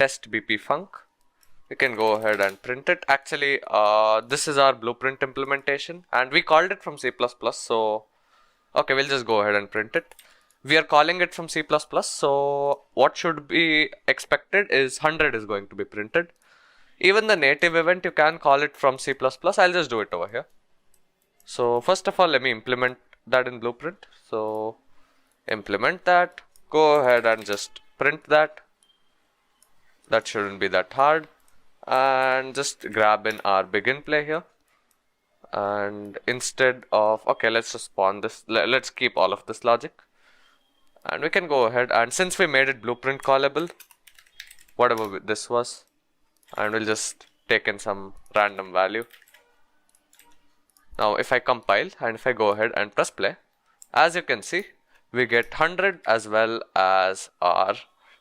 test bp func. We can go ahead and print it. Actually, this is our blueprint implementation and we called it from C++. So, okay, we'll just go ahead and print it. We are calling it from C++. So, what should be expected is 100 is going to be printed. Even the native event, you can call it from C++. I'll just do it over here. So, first of all, let me implement that in blueprint. So, implement that. Go ahead and just print that. That shouldn't be that hard. And just grab in our begin play here, and instead of, okay, let's just spawn this, let's keep all of this logic, and we can go ahead and since we made it blueprint callable, whatever this was, and we'll just take in some random value. Now if I compile and if I go ahead and press play, as you can see, we get 100 as well as our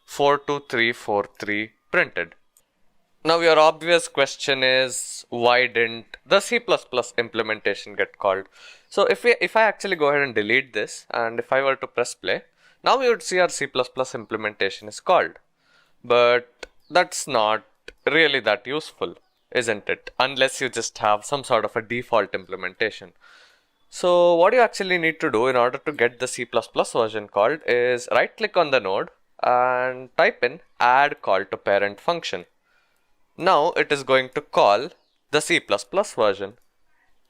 42343 printed. Now your obvious question is, why didn't the C++ implementation get called? So if I actually go ahead and delete this, and if I were to press play, now we would see our C++ implementation is called. But that's not really that useful, isn't it? Unless you just have some sort of a default implementation. So what you actually need to do in order to get the C++ version called is right click on the node and type in add call to parent function. Now it is going to call the C++ version.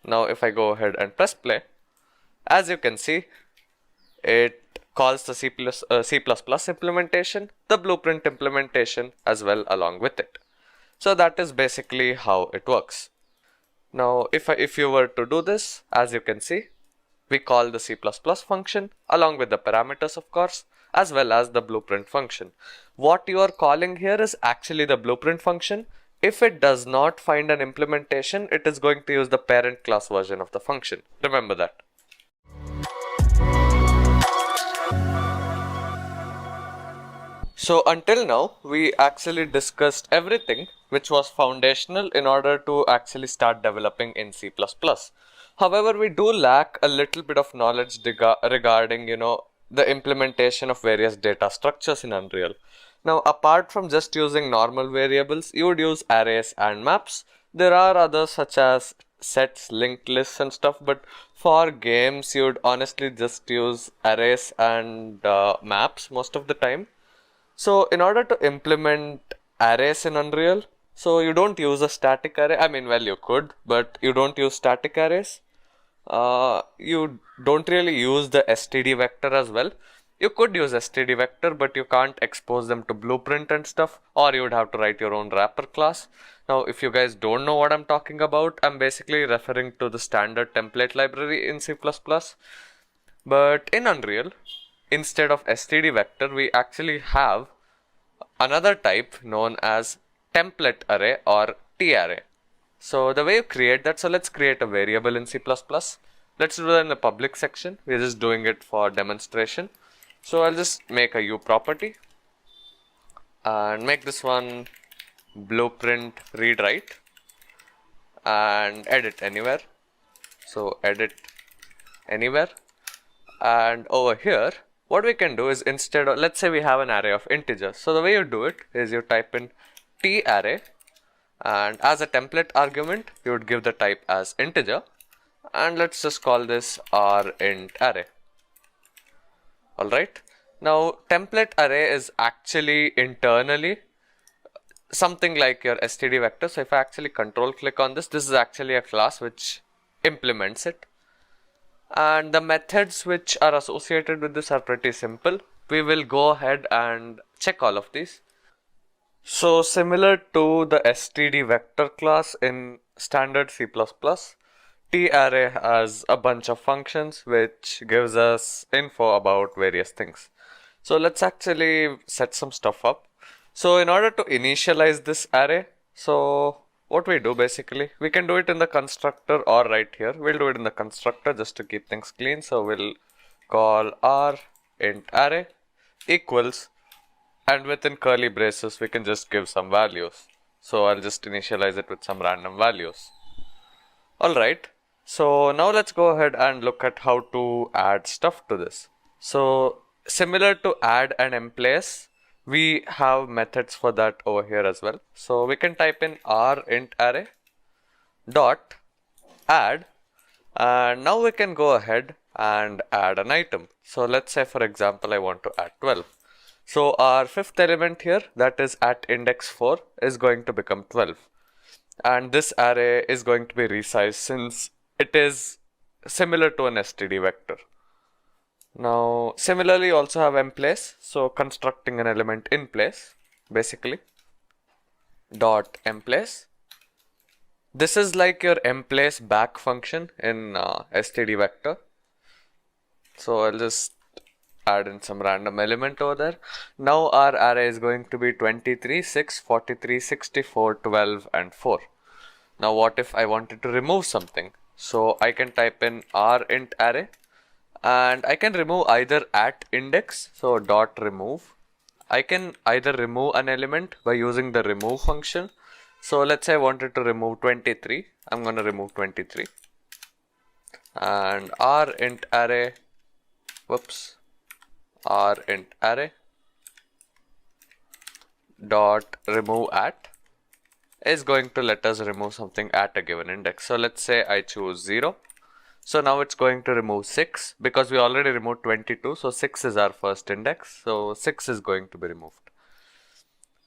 Now if I go ahead and press play, as you can see, it calls the C++ implementation, the blueprint implementation as well along with it. So that is basically how it works. Now if you were to do this, as you can see, we call the C++ function along with the parameters, of course, as well as the blueprint function. What you are calling here is actually the blueprint function. If it does not find an implementation, it is going to use the parent class version of the function. Remember that. So until now, we actually discussed everything which was foundational in order to actually start developing in C++. However, we do lack a little bit of knowledge regarding, the implementation of various data structures in Unreal. Now, apart from just using normal variables, you would use arrays and maps. There are others such as sets, linked lists and stuff, but for games, you would honestly just use arrays and maps most of the time. So in order to implement arrays in Unreal, so you don't use a static array. I mean, well, you could, but you don't use static arrays. You don't really use the std vector as well. You could use std vector, but you can't expose them to blueprint and stuff, or you would have to write your own wrapper class. Now, if you guys don't know what I'm talking about, I'm basically referring to the standard template library in C++. But in Unreal, instead of std vector, we actually have another type known as template array or tarray. So the way you create that, so let's create a variable in C++. Let's do that in the public section. We're just doing it for demonstration. So I'll just make a u property and make this one blueprint read write and edit anywhere. So edit anywhere, and over here what we can do is, instead of, let's say we have an array of integers. So the way you do it is you type in tarray, and as a template argument you would give the type as integer, and let's just call this rint array. Alright, now template array is actually internally something like your std vector. So if I actually control click on this, this is actually a class which implements it. And the methods which are associated with this are pretty simple. We will go ahead and check all of these. So similar to the std vector class in standard C++, tarray has a bunch of functions which gives us info about various things. So let's actually set some stuff up. So in order to initialize this array, so what we do basically, we can do it in the constructor or right here. We'll do it in the constructor just to keep things clean. So we'll call rint array equals, and within curly braces we can just give some values. So I'll just initialize it with some random values. Alright, so now let's go ahead and look at how to add stuff to this. So similar to add and emplace, we have methods for that over here as well. So we can type in r int array dot add, and now we can go ahead and add an item. So let's say for example I want to add 12. So our fifth element here, that is at index 4, is going to become 12, and this array is going to be resized since it is similar to an std vector. Now similarly also have mplace, so constructing an element in place basically dot mplace. This is like your mplace back function in std vector. So I'll just add in some random element over there. Now our array is going to be 23, 6, 43, 64, 12 and 4. Now what if I wanted to remove something? So I can type in r int array, and I can remove either at index, so dot remove. I can either remove an element by using the remove function. So let's say I wanted to remove 23. I'm going to remove 23. And r int array, r int array dot remove at is going to let us remove something at a given index. So let's say I choose 0. So now it's going to remove 6 because we already removed 22. So 6 is our first index. So 6 is going to be removed.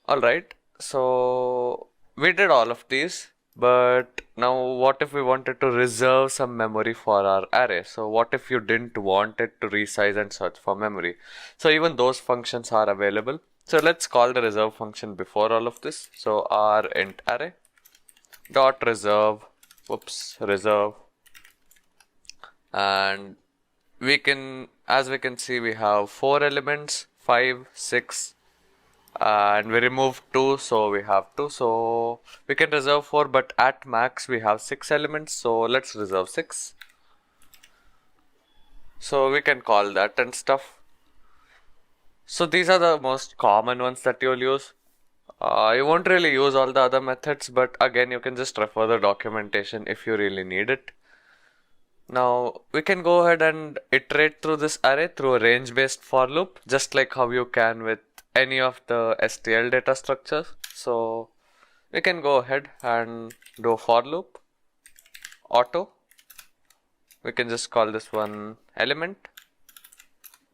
Alright, so we did all of these, but now what if we wanted to reserve some memory for our array? So what if you didn't want it to resize and search for memory? So even those functions are available. So let's call the reserve function before all of this. So r int array dot reserve, reserve, and we can, as we can see, we have 4 elements, 5, 6, and we remove 2, so we have 2. So we can reserve 4, but at max we have 6 elements, so let's reserve 6. So we can call that and stuff. So these are the most common ones that you'll use. You won't really use all the other methods, but again you can just refer the documentation if you really need it. Now we can go ahead and iterate through this array through a range based for loop, just like how you can with any of the STL data structures. So we can go ahead and do a for loop auto. We can just call this one element,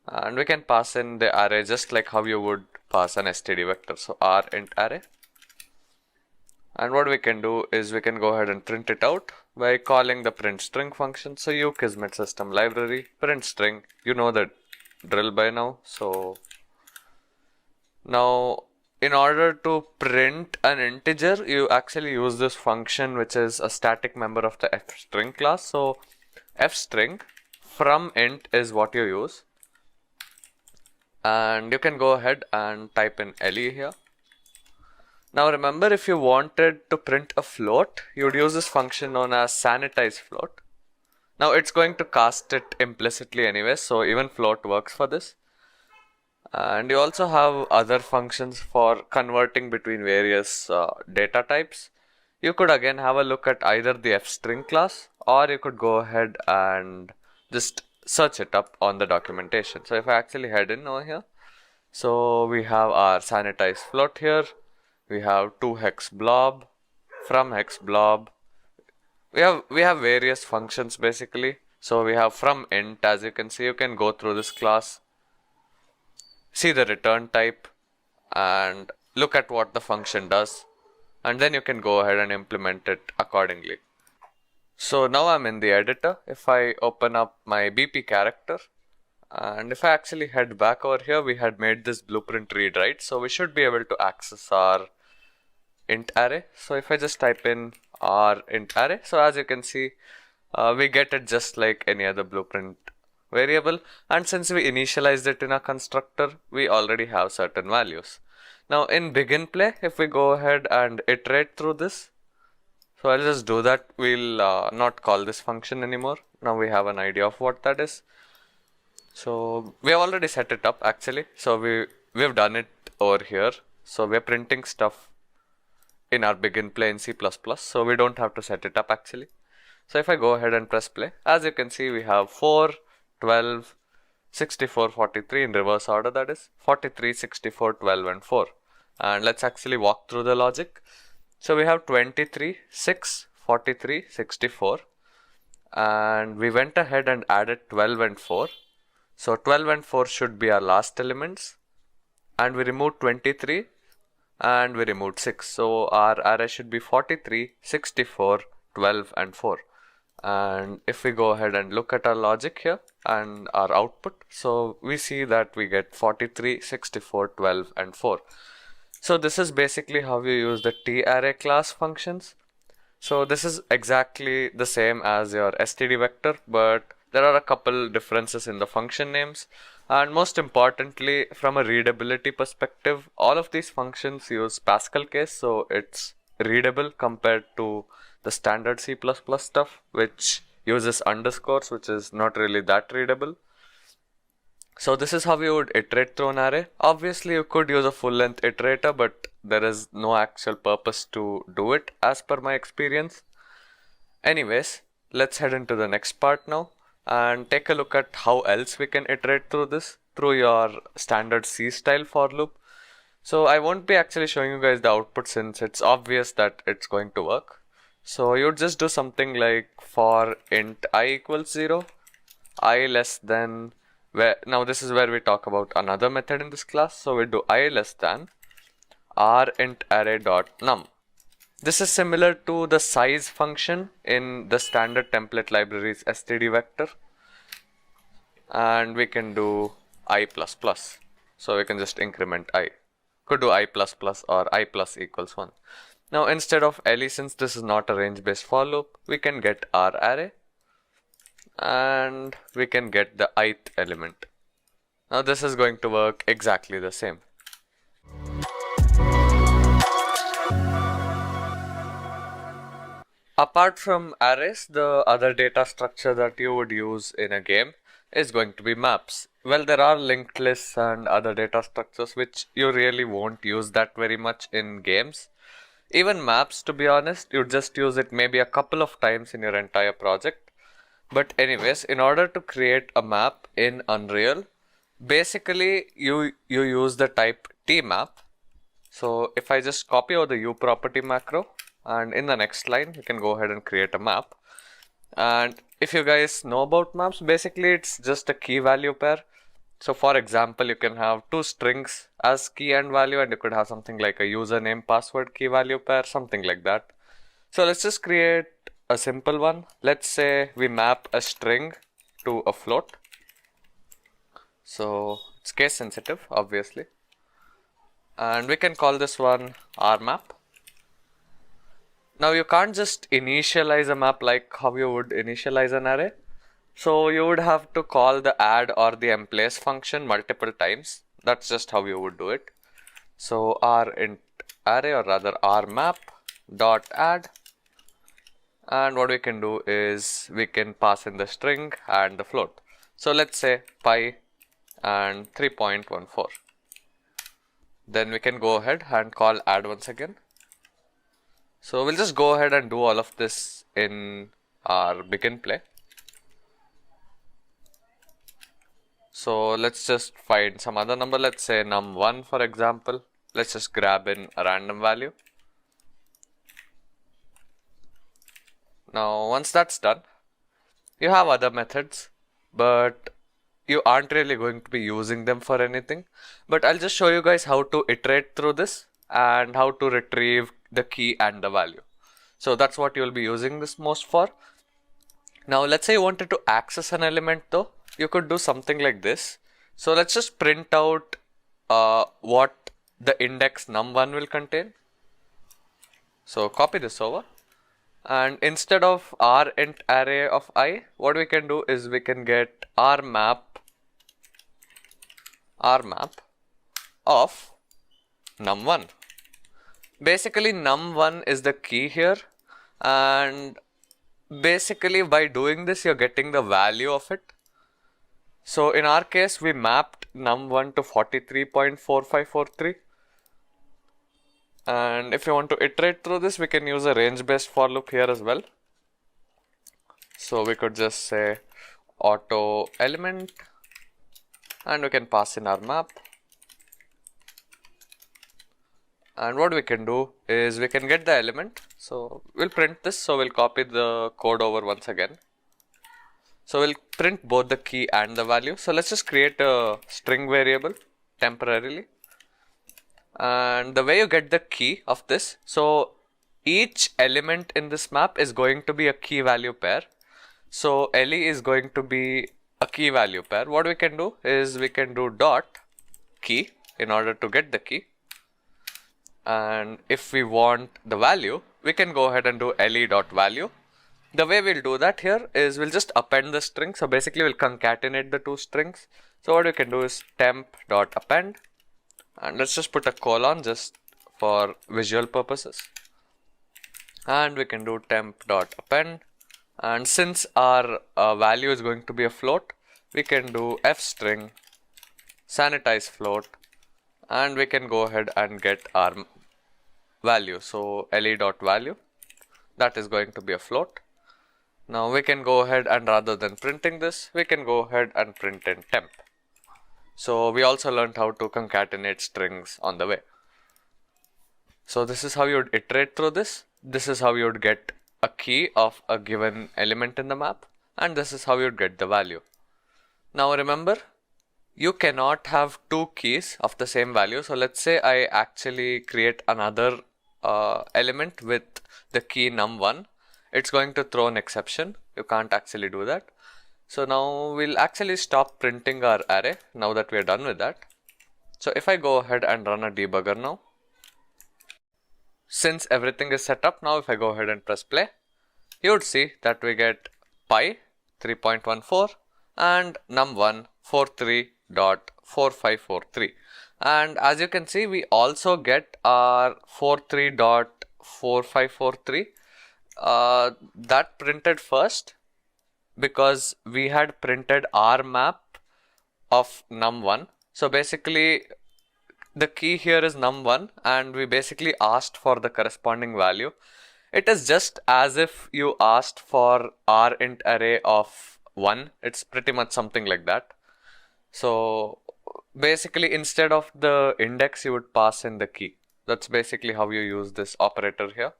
and we can pass in the array just like how you would pass an std vector. So r int array, and what we can do is we can go ahead and print it out by calling the print string function. So you Kismet system library print string, you know the drill by now. So now in order to print an integer, you actually use this function which is a static member of the fstring class. So fstring from int is what you use, and you can go ahead and type in le here. Now remember, if you wanted to print a float, you would use this function known as sanitize float. Now it's going to cast it implicitly anyway, so even float works for this. And you also have other functions for converting between various data types. You could again have a look at either the fstring class, or you could go ahead and just search it up on the documentation. So if I actually head in over here, so we have our sanitize float here. We have to hex blob, from hex blob. We have various functions basically. So we have from int, as you can see, you can go through this class, see the return type, and look at what the function does, and then you can go ahead and implement it accordingly. So now I'm in the editor. If I open up my BP character, and if I actually head back over here, we had made this blueprint read, right? So we should be able to access our int array. So if I just type in r int array, so as you can see, we get it just like any other blueprint variable, and since we initialized it in a constructor, we already have certain values. Now in begin play, if we go ahead and iterate through this, so I'll just do that. We'll not call this function anymore. Now we have an idea of what that is. So we have already set it up actually. So we've done it over here. So we're printing stuff in our begin play in C++, so we don't have to set it up actually. So if I go ahead and press play, as you can see, we have 4, 12, 64, 43 in reverse order, that is 43, 64, 12 and 4. And let's actually walk through the logic. So we have 23, 6, 43, 64 and we went ahead and added 12 and 4. So 12 and 4 should be our last elements and we removed 23 and we removed 6. So our array should be 43, 64, 12 and 4. And if we go ahead and look at our logic here and our output, so we see that we get 43, 64, 12 and 4. So this is basically how you use the TArray class functions. So this is exactly the same as your std vector, but there are a couple differences in the function names. And most importantly, from a readability perspective, all of these functions use Pascal case, so it's readable compared to the standard C++ stuff, which uses underscores, which is not really that readable. So this is how you would iterate through an array. Obviously, you could use a full-length iterator, but there is no actual purpose to do it as per my experience. Anyways, let's head into the next part now and take a look at how else we can iterate through this through your standard C style for loop. So I won't be actually showing you guys the output since it's obvious that it's going to work. So you would just do something like for int I equals 0, I less than, now this is where we talk about another method in this class. So we do I less than r int array dot num. This is similar to the size function in the standard template libraries std vector, and we can do I++. So we can just increment I. Could do I++ or I plus equals 1. Now instead of LE, since this is not a range based for loop, we can get our array and we can get the ith element. Now this is going to work exactly the same. Apart from arrays, the other data structure that you would use in a game is going to be maps. Well, there are linked lists and other data structures which you really won't use that very much in games. Even maps, to be honest, you just use it maybe a couple of times in your entire project. But anyways, in order to create a map in Unreal, basically you use the type tmap. So if I just copy over the uProperty macro, and in the next line we can go ahead and create a map. And if you guys know about maps, basically it's just a key value pair. So for example, you can have two strings as key and value, and you could have something like a username password key value pair, something like that. So let's just create a simple one. Let's say we map a string to a float. So it's case sensitive, obviously. And we can call this one rmap. Now you can't just initialize a map like how you would initialize an array. So you would have to call the add or the emplace function multiple times. That's just how you would do it. So r int array, or rather rmap dot add, and what we can do is we can pass in the string and the float. So let's say pi and 3.14. Then we can go ahead and call add once again. So we'll just go ahead and do all of this in our begin play. So let's just find some other number, let's say num1 for example. Let's just grab in a random value. Now once that's done, you have other methods, but you aren't really going to be using them for anything. But I'll just show you guys how to iterate through this and how to retrieve the key and the value. So that's what you'll be using this most for. Now let's say you wanted to access an element though, you could do something like this. So let's just print out what the index num1 will contain. So copy this over, and instead of r int array of I, what we can do is we can get rmap of num1. Basically num1 is the key here, and basically by doing this you're getting the value of it. So in our case we mapped num1 to 43.4543, and if you want to iterate through this we can use a range based for loop here as well. So we could just say auto element and we can pass in our map. And what we can do is we can get the element. So we'll print this. So we'll copy the code over once again. So we'll print both the key and the value. So let's just create a string variable temporarily. And the way you get the key of this, so each element in this map is going to be a key value pair. So LE is going to be a key value pair. What we can do is we can do dot key in order to get the key. And if we want the value, we can go ahead and do le.value. The way we'll do that here is we'll just append the string. So basically we'll concatenate the two strings. So what we can do is temp.append, and let's just put a colon just for visual purposes. And we can do temp.append, and since our value is going to be a float, we can do fstring sanitize float, and we can go ahead and get our value. So le.value, that is going to be a float. Now we can go ahead and rather than printing this, we can go ahead and print in temp. So we also learned how to concatenate strings on the way. So this is how you would iterate through this. This is how you would get a key of a given element in the map, and this is how you would get the value. Now remember, you cannot have two keys of the same value. So let's say I actually create another element with the key num1. It's going to throw an exception. You can't actually do that. So now we'll actually stop printing our array now that we're done with that. So if I go ahead and run a debugger now, since everything is set up now, if I go ahead and press play, you would see that we get pi 3.14 and num1 43.4543. And as you can see, we also get our 43.4543 that printed first, because we had printed our map of num1. So basically the key here is num1, and we basically asked for the corresponding value. It is just as if you asked for our int array of 1. It's pretty much something like that. So basically instead of the index, you would pass in the key. That's basically how you use this operator here.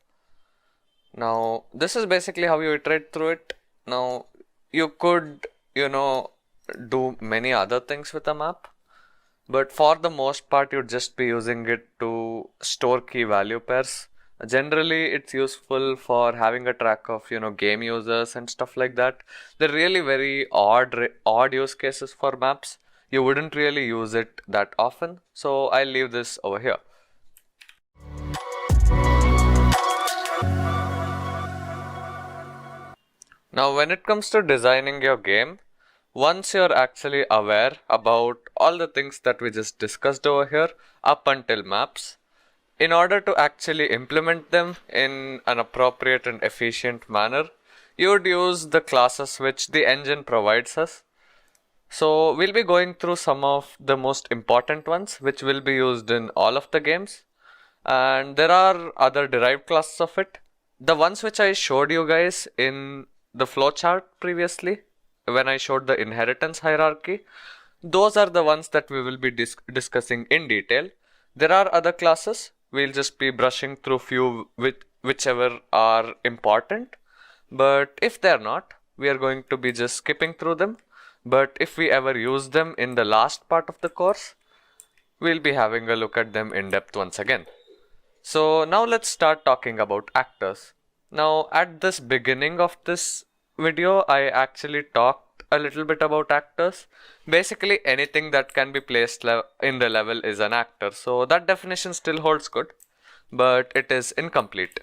Now this is basically how you iterate through it. Now you could, do many other things with a map, but for the most part you'd just be using it to store key value pairs. Generally it's useful for having a track of game users and stuff like that. They're really very odd use cases for maps. You wouldn't really use it that often, so I'll leave this over here. Now when it comes to designing your game, once you're actually aware about all the things that we just discussed over here up until maps, in order to actually implement them in an appropriate and efficient manner, you would use the classes which the engine provides us. So we'll be going through some of the most important ones which will be used in all of the games, and there are other derived classes of it. The ones which I showed you guys in the flowchart previously, when I showed the inheritance hierarchy, those are the ones that we will be discussing in detail. There are other classes. We'll just be brushing through few whichever are important, but if they're not, we are going to be just skipping through them. But if we ever use them in the last part of the course, we'll be having a look at them in depth once again. So now let's start talking about actors. Now at this beginning of this video, I actually talked a little bit about actors. Basically anything that can be placed in the level is an actor. So that definition still holds good, but it is incomplete.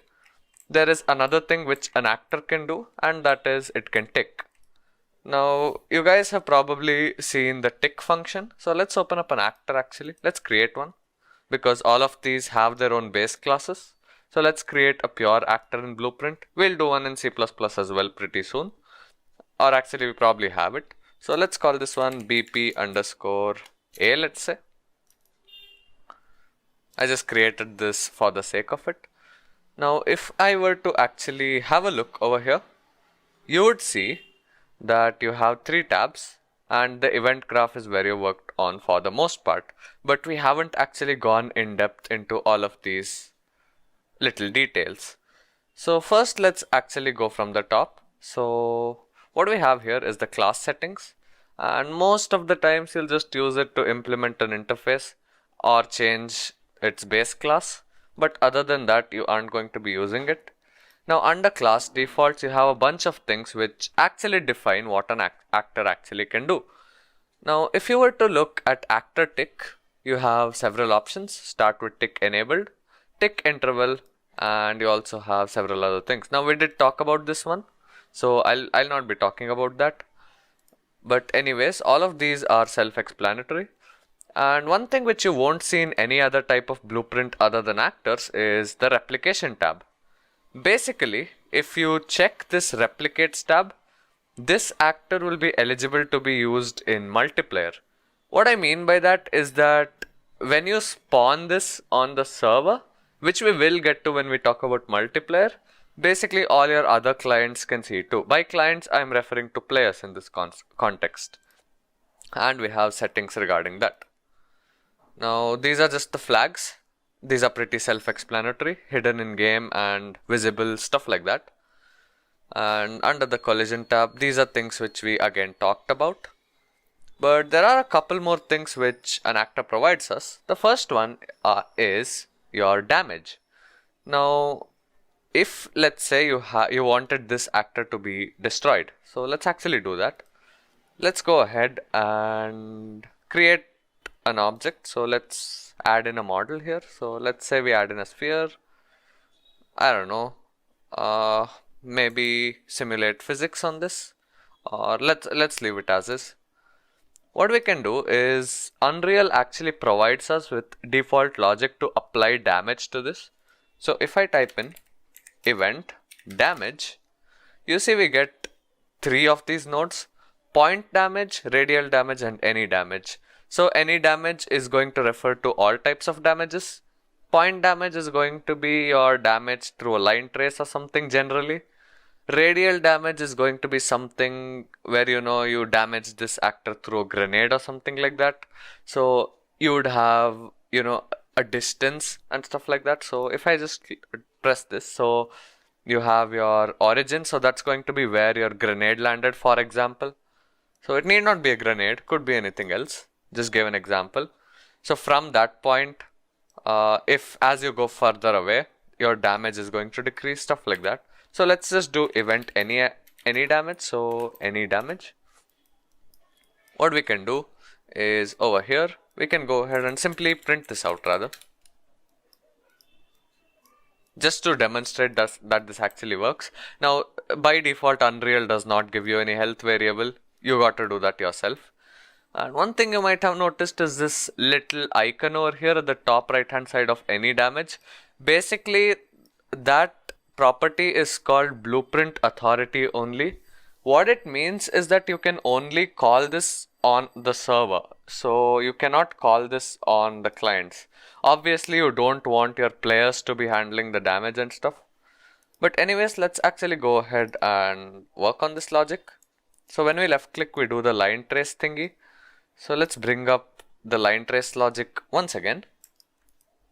There is another thing which an actor can do, and that is it can tick. Now you guys have probably seen the tick function. So let's open up an actor actually. Let's create one, because all of these have their own base classes. So let's create a pure actor in Blueprint. We'll do one in C++ as well pretty soon. Or actually we probably have it. So let's call this one BP_A, let's say. I just created this for the sake of it. Now if I were to actually have a look over here, you would see that you have 3 tabs. and the event graph is where you worked on for the most part. But we haven't actually gone in depth into all of these little details. So first let's actually go from the top. So what we have here is the class settings, and most of the times you'll just use it to implement an interface or change its base class, but other than that you aren't going to be using it. Now under class defaults you have a bunch of things which actually define what an actor actually can do. Now if you were to look at actor tick, you have several options. Start with tick enabled, tick interval, and you also have several other things. Now we did talk about this one, so I'll not be talking about that. But anyways, all of these are self-explanatory. And one thing which you won't see in any other type of blueprint other than actors is the replication tab. Basically, if you check this replicates tab, this actor will be eligible to be used in multiplayer. What I mean by that is that when you spawn this on the server, which we will get to when we talk about multiplayer, basically all your other clients can see it too. By clients, I'm referring to players in this context. And we have settings regarding that. Now these are just the flags. These are pretty self-explanatory, hidden in game and visible, stuff like that. And under the collision tab, these are things which we again talked about. But there are a couple more things which an actor provides us. The first one is your damage. Now, if let's say you wanted this actor to be destroyed, so let's actually do that. Let's go ahead and create an object. So let's add in a model here. So let's say we add in a sphere. I don't know. Maybe simulate physics on this, or let's leave it as is. What we can do is Unreal actually provides us with default logic to apply damage to this. So if I type in event damage, you see we get 3 of these nodes: point damage, radial damage, and any damage. So any damage is going to refer to all types of damages. Point damage is going to be your damage through a line trace or something generally. Radial damage is going to be something where you damage this actor through a grenade or something like that. So you would have a distance and stuff like that. So if I just press this, so you have your origin, so that's going to be where your grenade landed, for example. So it need not be a grenade, could be anything else. Just give an example. So from that point, if as you go further away, your damage is going to decrease, stuff like that. So let's just do event any damage. So any damage. What we can do is over here, we can go ahead and simply print this out rather. Just to demonstrate that this actually works. Now by default Unreal does not give you any health variable. You got to do that yourself. And one thing you might have noticed is this little icon over here at the top right hand side of any damage. Basically that property is called blueprint authority only. What it means is that you can only call this on the server, so you cannot call this on the clients. Obviously you don't want your players to be handling the damage and stuff, but anyways, let's actually go ahead and work on this logic. So when we left click, we do the line trace thingy. So let's bring up the line trace logic once again.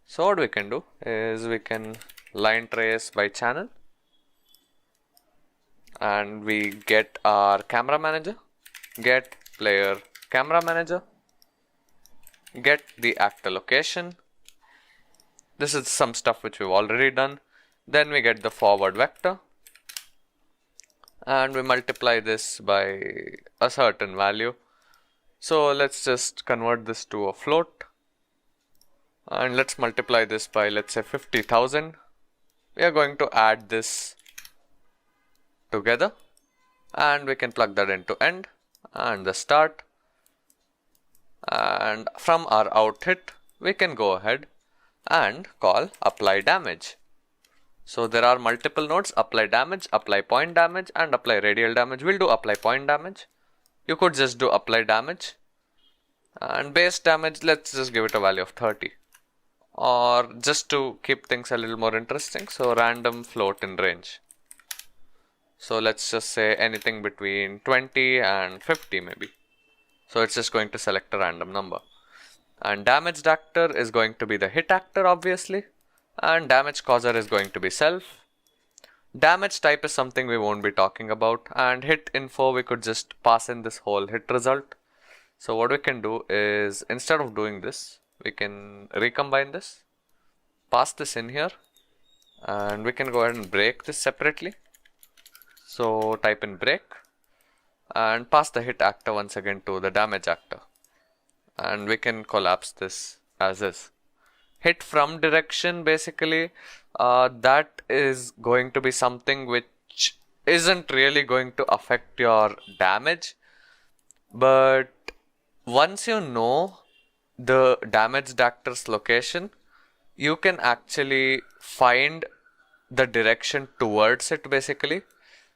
So what we can do is we can line trace by channel, and we get our camera manager, get player camera manager, get the actor location. This is some stuff which we've already done. Then we get the forward vector, and we multiply this by a certain value. So let's just convert this to a float, and let's multiply this by, let's say, 50,000. We are going to add this together, and we can plug that into end and the start, and from our out hit we can go ahead and call apply damage. So there are multiple nodes: apply damage, apply point damage, and apply radial damage. We'll do apply point damage. You could just do apply damage, and base damage, let's just give it a value of 30. Or just to keep things a little more interesting, so random float in range. So let's just say anything between 20 and 50 maybe. So it's just going to select a random number. And damaged actor is going to be the hit actor, obviously. And damage causer is going to be self. Damage type is something we won't be talking about. And hit info, we could just pass in this whole hit result. So what we can do is, instead of doing this, we can recombine this, pass this in here, and we can go ahead and break this separately. So type in break and pass the hit actor once again to the damage actor. And we can collapse this as is. Hit from direction, basically, that is going to be something which isn't really going to affect your damage. But once you know the damaged actor's location, you can actually find the direction towards it, basically.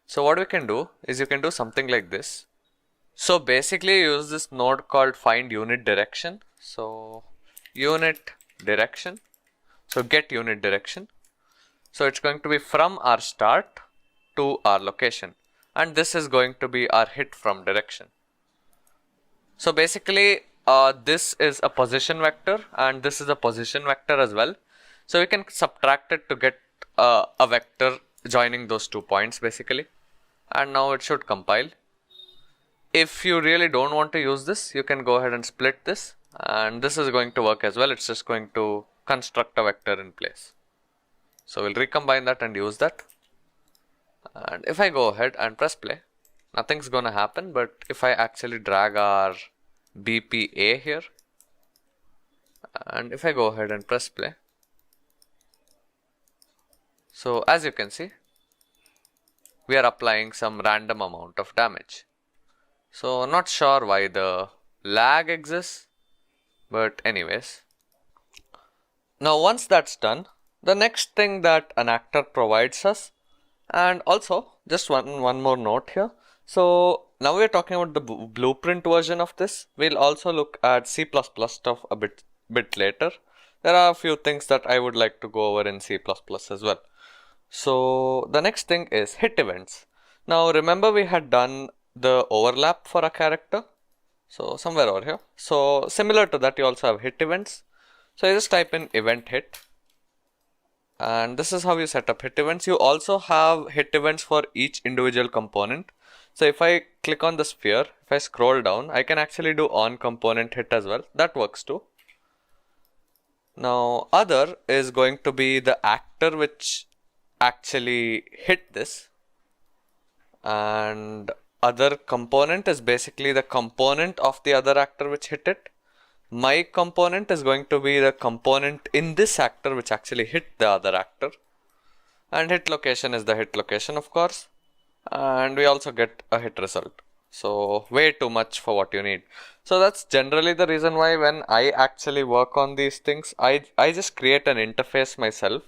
So what we can do is you can do something like this. So basically use this node called find unit direction. So unit direction. So get unit direction. So it's going to be from our start to our location. And this is going to be our hit from direction. So basically this is a position vector and this is a position vector as well. So we can subtract it to get a vector joining those 2 points basically. And now it should compile. If you really don't want to use this, you can go ahead and split this, and this is going to work as well. It's just going to construct a vector in place. So we'll recombine that and use that. And if I go ahead and press play, nothing's gonna happen. But if I actually drag our BPA here, and if I go ahead and press play, so as you can see, we are applying some random amount of damage. So not sure why the lag exists, but anyways. Now once that's done, the next thing that an actor provides us, and also just one more note here. So now we're talking about the blueprint version of this. We'll also look at C++ stuff a bit later. There are a few things that I would like to go over in C++ as well. So the next thing is hit events. Now remember we had done the overlap for a character, so somewhere over here. So similar to that, you also have hit events. So you just type in event hit, and this is how you set up hit events. You also have hit events for each individual component. So if I click on the sphere, if I scroll down, I can actually do on component hit as well. That works too. Now other is going to be the actor which actually hit this, and other component is basically the component of the other actor which hit it. My component is going to be the component in this actor which actually hit the other actor. And hit location is the hit location, of course. And we also get a hit result. So way too much for what you need. So that's generally the reason why when I actually work on these things, I just create an interface myself.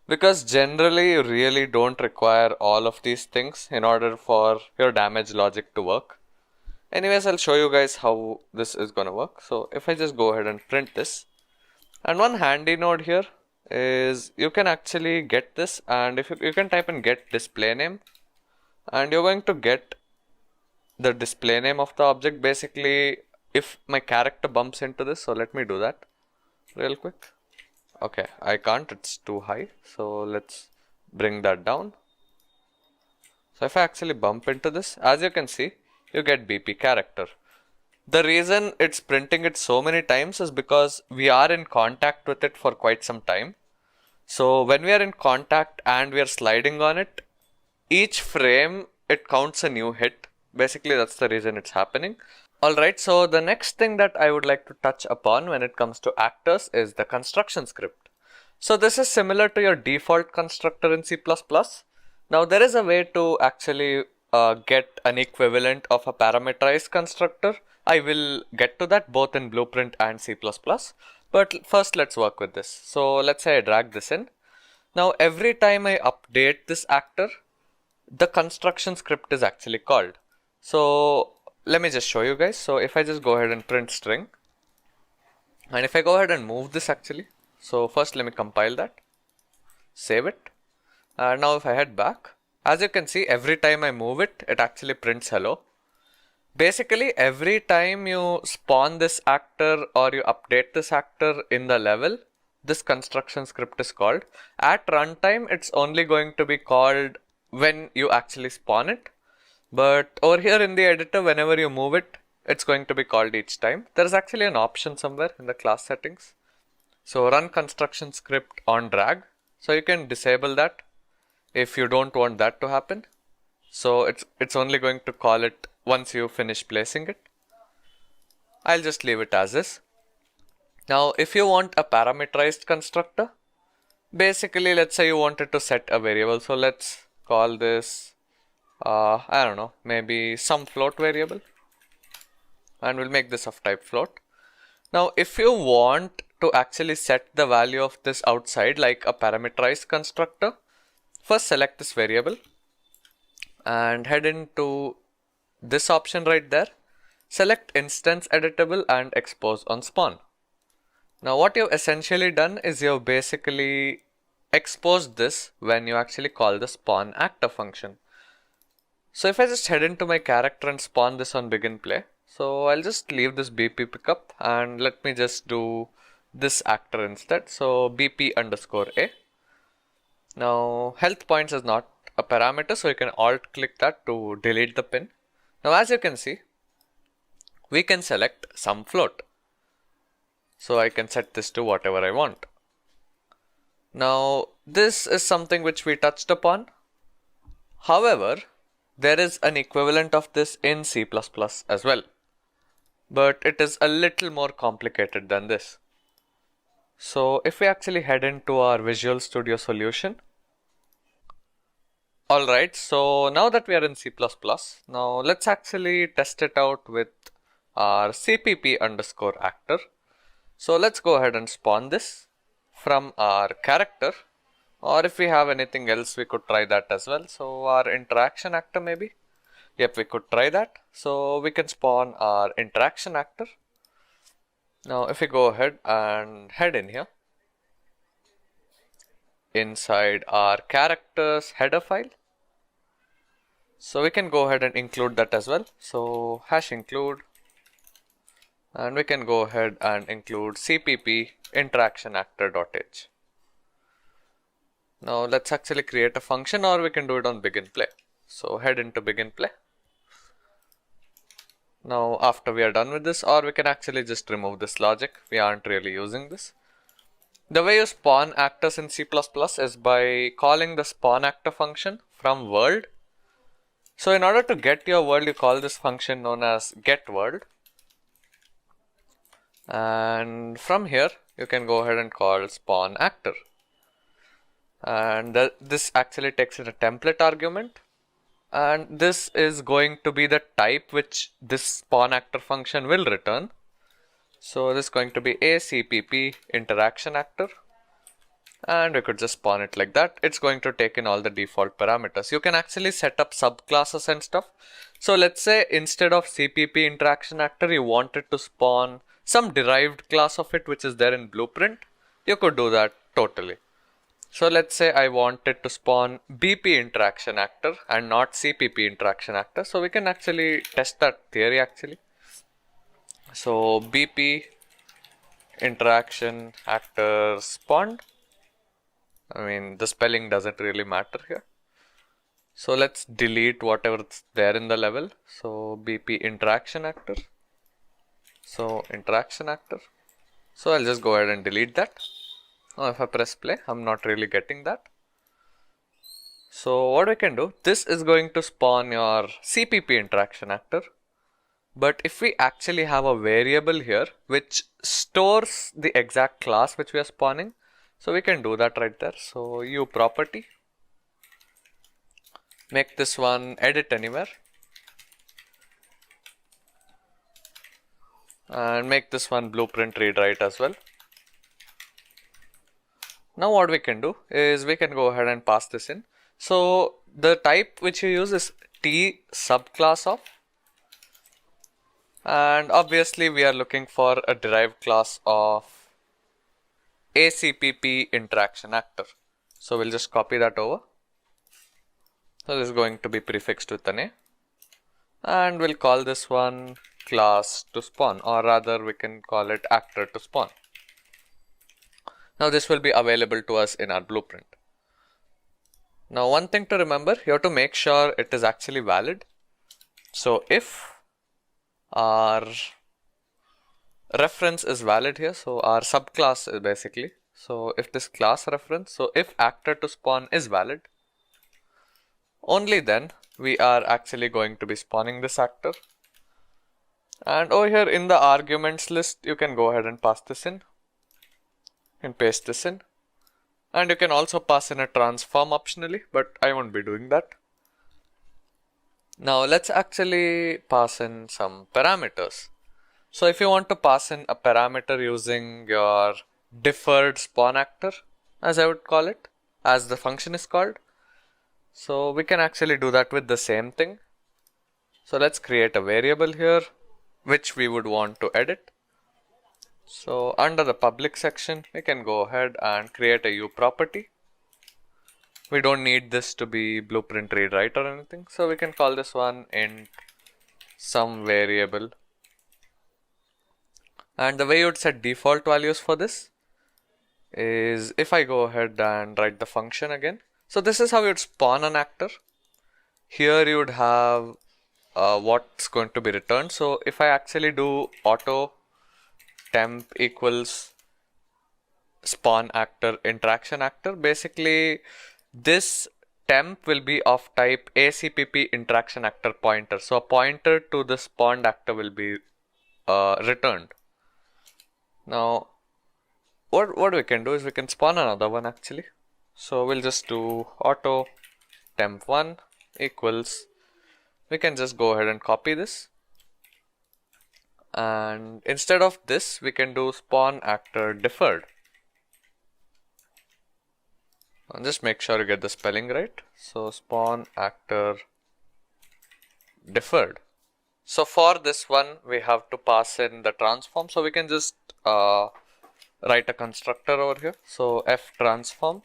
Because generally you really don't require all of these things in order for your damage logic to work. Anyways, I'll show you guys how this is gonna work. So if I just go ahead and print this, and one handy node here is you can actually get this, and if you can type in get display name, and you're going to get the display name of the object. Basically, if my character bumps into this, so let me do that real quick. Okay, I can't, it's too high, so let's bring that down. So if I actually bump into this, as you can see, you get BP character. The reason it's printing it so many times is because we are in contact with it for quite some time. So when we are in contact and we are sliding on it, each frame it counts a new hit. Basically that's the reason it's happening. Alright, so the next thing that I would like to touch upon when it comes to actors is the construction script. So this is similar to your default constructor in C++. Now there is a way to actually get an equivalent of a parameterized constructor. I will get to that both in Blueprint and C++. But first let's work with this. So let's say I drag this in. Now every time I update this actor, the construction script is actually called. So let me just show you guys. So if I just go ahead and print string, and if I go ahead and move this actually, so first let me compile that, save it, and now if I head back, as you can see, every time I move it, it actually prints hello. Basically, every time you spawn this actor or you update this actor in the level, this construction script is called. At runtime, it's only going to be called when you actually spawn it. But over here in the editor, whenever you move it, it's going to be called each time. There is actually an option somewhere in the class settings. So run construction script on drag. So you can disable that if you don't want that to happen. So it's only going to call it once you finish placing it. I'll just leave it as is. Now if you want a parameterized constructor, basically let's say you wanted to set a variable. So let's call this I don't know, maybe some float variable, and we'll make this of type float. Now if you want to actually set the value of this outside like a parameterized constructor, first select this variable and head into this option right there. Select instance editable and expose on spawn. Now what you've essentially done is you've basically exposed this when you actually call the spawn actor function. So if I just head into my character and spawn this on begin play, so I'll just leave this BP pickup and let me just do this actor instead. So BP underscore A. Now health points is not a parameter, so you can alt click that to delete the pin. Now as you can see, we can select some float. So I can set this to whatever I want. Now this is something which we touched upon. However, there is an equivalent of this in C++ as well. But it is a little more complicated than this. So if we actually head into our Visual Studio solution. Alright, so now that we are in C++, now let's actually test it out with our cpp underscore actor. So let's go ahead and spawn this from our character, or if we have anything else we could try that as well. So our interaction actor maybe. Yep, we could try that. So we can spawn our interaction actor. Now if we go ahead and head in here, inside our characters header file, so we can go ahead and include that as well. So hash include, and we can go ahead and include cpp interaction actor.h. Now let's actually create a function, or we can do it on begin play. So head into begin play. Now after we are done with this, or we can actually just remove this logic, we aren't really using this. The way you spawn actors in C++ is by calling the spawn actor function from world. So in order to get your world, you call this function known as getWorld. And from here, you can go ahead and call spawn actor. And this actually takes in a template argument. And this is going to be the type which this spawn actor function will return. So this is going to be a cpp interaction actor, and we could just spawn it like that. It's going to take in all the default parameters. You can actually set up subclasses and stuff. So let's say instead of cpp interaction actor, you wanted to spawn some derived class of it which is there in blueprint. You could do that totally. So let's say I wanted to spawn BP interaction actor and not CPP interaction actor. So we can actually test that theory actually. So BP interaction actor spawned. I mean, the spelling doesn't really matter here. So let's delete whatever's there in the level. So BP interaction actor. So interaction actor. So I'll just go ahead and delete that. Now if I press play, I'm not really getting that. So what we can do, this is going to spawn your CPP interaction actor. But if we actually have a variable here which stores the exact class which we are spawning, so we can do that right there. So U property, make this one edit anywhere, and make this one blueprint read write as well. Now what we can do is we can go ahead and pass this in. So the type which you use is T subclass of, and obviously we are looking for a derived class of ACPP interaction actor. So we'll just copy that over. So this is going to be prefixed with an A, and we'll call this one class to spawn, or rather we can call it actor to spawn. Now this will be available to us in our blueprint. Now one thing to remember, you have to make sure it is actually valid. So if our reference is valid here, so our subclass is basically, so if this class reference, so if actor to spawn is valid, only then we are actually going to be spawning this actor. And over here in the arguments list, you can go ahead and pass this in and paste this in. And you can also pass in a transform optionally, but I won't be doing that. Now let's actually pass in some parameters. So if you want to pass in a parameter using your deferred spawn actor, as I would call it, as the function is called, so we can actually do that with the same thing. So let's create a variable here, which we would want to edit. So under the public section, we can go ahead and create a U property. We don't need this to be blueprint read write or anything. So we can call this one int some variable. And the way you would set default values for this is if I go ahead and write the function again. So this is how you would spawn an actor. Here you would have what's going to be returned. So if I actually do auto temp equals spawn actor interaction actor, basically this temp will be of type ACPP interaction actor pointer. So a pointer to the spawned actor will be returned. Now what we can do is we can spawn another one actually. So we'll just do auto temp1 equals, we can just go ahead and copy this, and instead of this we can do spawn actor deferred. And just make sure you get the spelling right. So spawn actor deferred. So for this one we have to pass in the transform, so we can just write a constructor over here. So f transform,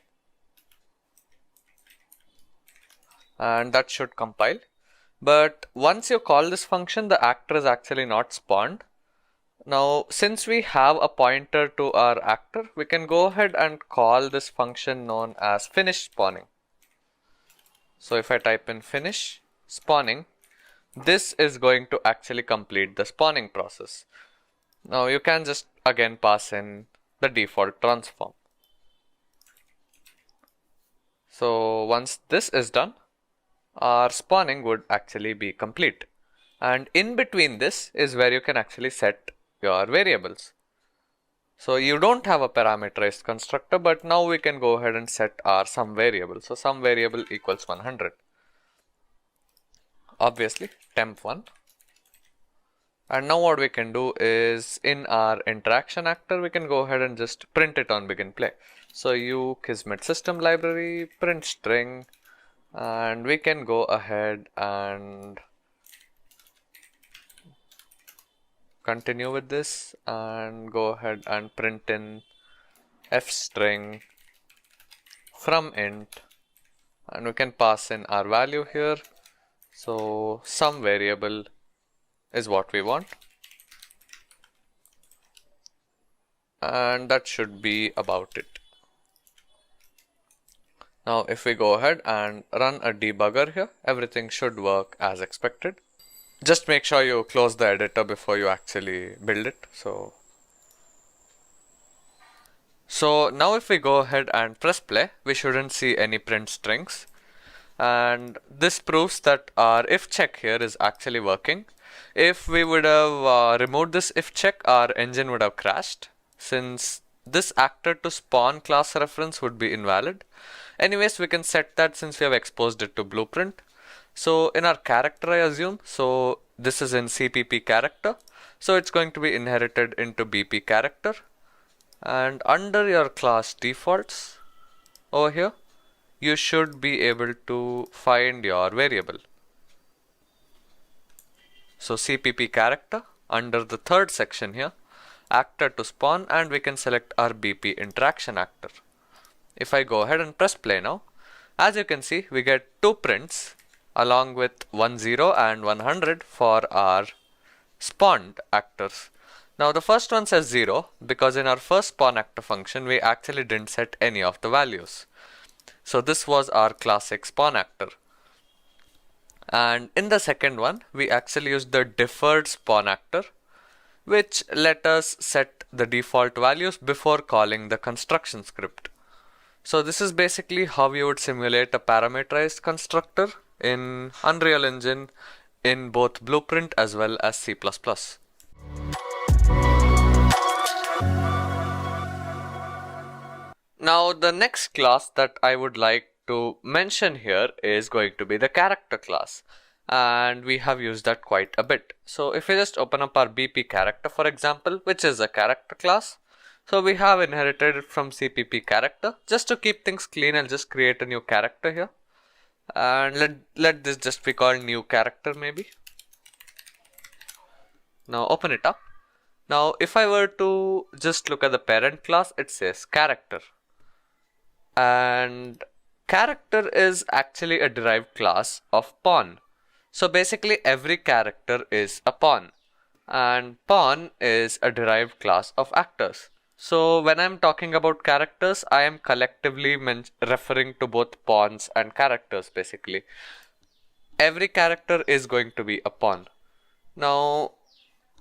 and that should compile. But once you call this function, the actor is actually not spawned. Now since we have a pointer to our actor, we can go ahead and call this function known as finish spawning. So if I type in finish spawning, this is going to actually complete the spawning process. Now you can just again pass in the default transform. So once this is done, our spawning would actually be complete. And in between this is where you can actually set your variables. So you don't have a parameterized constructor, but now we can go ahead and set our sum variable. So sum variable equals 100. Obviously temp1. And now what we can do is in our interaction actor, we can go ahead and just print it on begin play. So u kismet system library print string, and we can go ahead and continue with this and go ahead and print in f string from int, and we can pass in our value here. So sum variable is what we want, and that should be about it. Now if we go ahead and run a debugger here, everything should work as expected. Just make sure you close the editor before you actually build it. So now if we go ahead and press play, we shouldn't see any print strings. And this proves that our if check here is actually working. If we would have removed this if check, our engine would have crashed, since this actor to spawn class reference would be invalid. Anyways, we can set that since we have exposed it to blueprint. So in our character, I assume, so this is in CPP character, so it's going to be inherited into BP character. And under your class defaults over here, you should be able to find your variable. So CPP character, under the third section here, actor to spawn, and we can select our BP interaction actor. If I go ahead and press play now, as you can see, we get two prints. along with 10 and 100 for our spawned actors. Now the first one says 0 because in our first spawn actor function we actually didn't set any of the values. So this was our classic spawn actor. And in the second one we actually used the deferred spawn actor, which let us set the default values before calling the construction script. So this is basically how you would simulate a parameterized constructor in Unreal Engine in both Blueprint as well as C++. Now the next class that I would like to mention here is going to be the character class, and we have used that quite a bit. So if we just open up our BP character, for example, which is a character class, so we have inherited it from CPP character. Just to keep things clean, I'll just create a new character here, and let this just be called new character maybe. Now open it up. Now if I were to just look at the parent class, it says character. And character is actually a derived class of pawn. So basically every character is a pawn, and pawn is a derived class of actors. So when I'm talking about characters, I am collectively referring to both pawns and characters basically. Every character is going to be a pawn. Now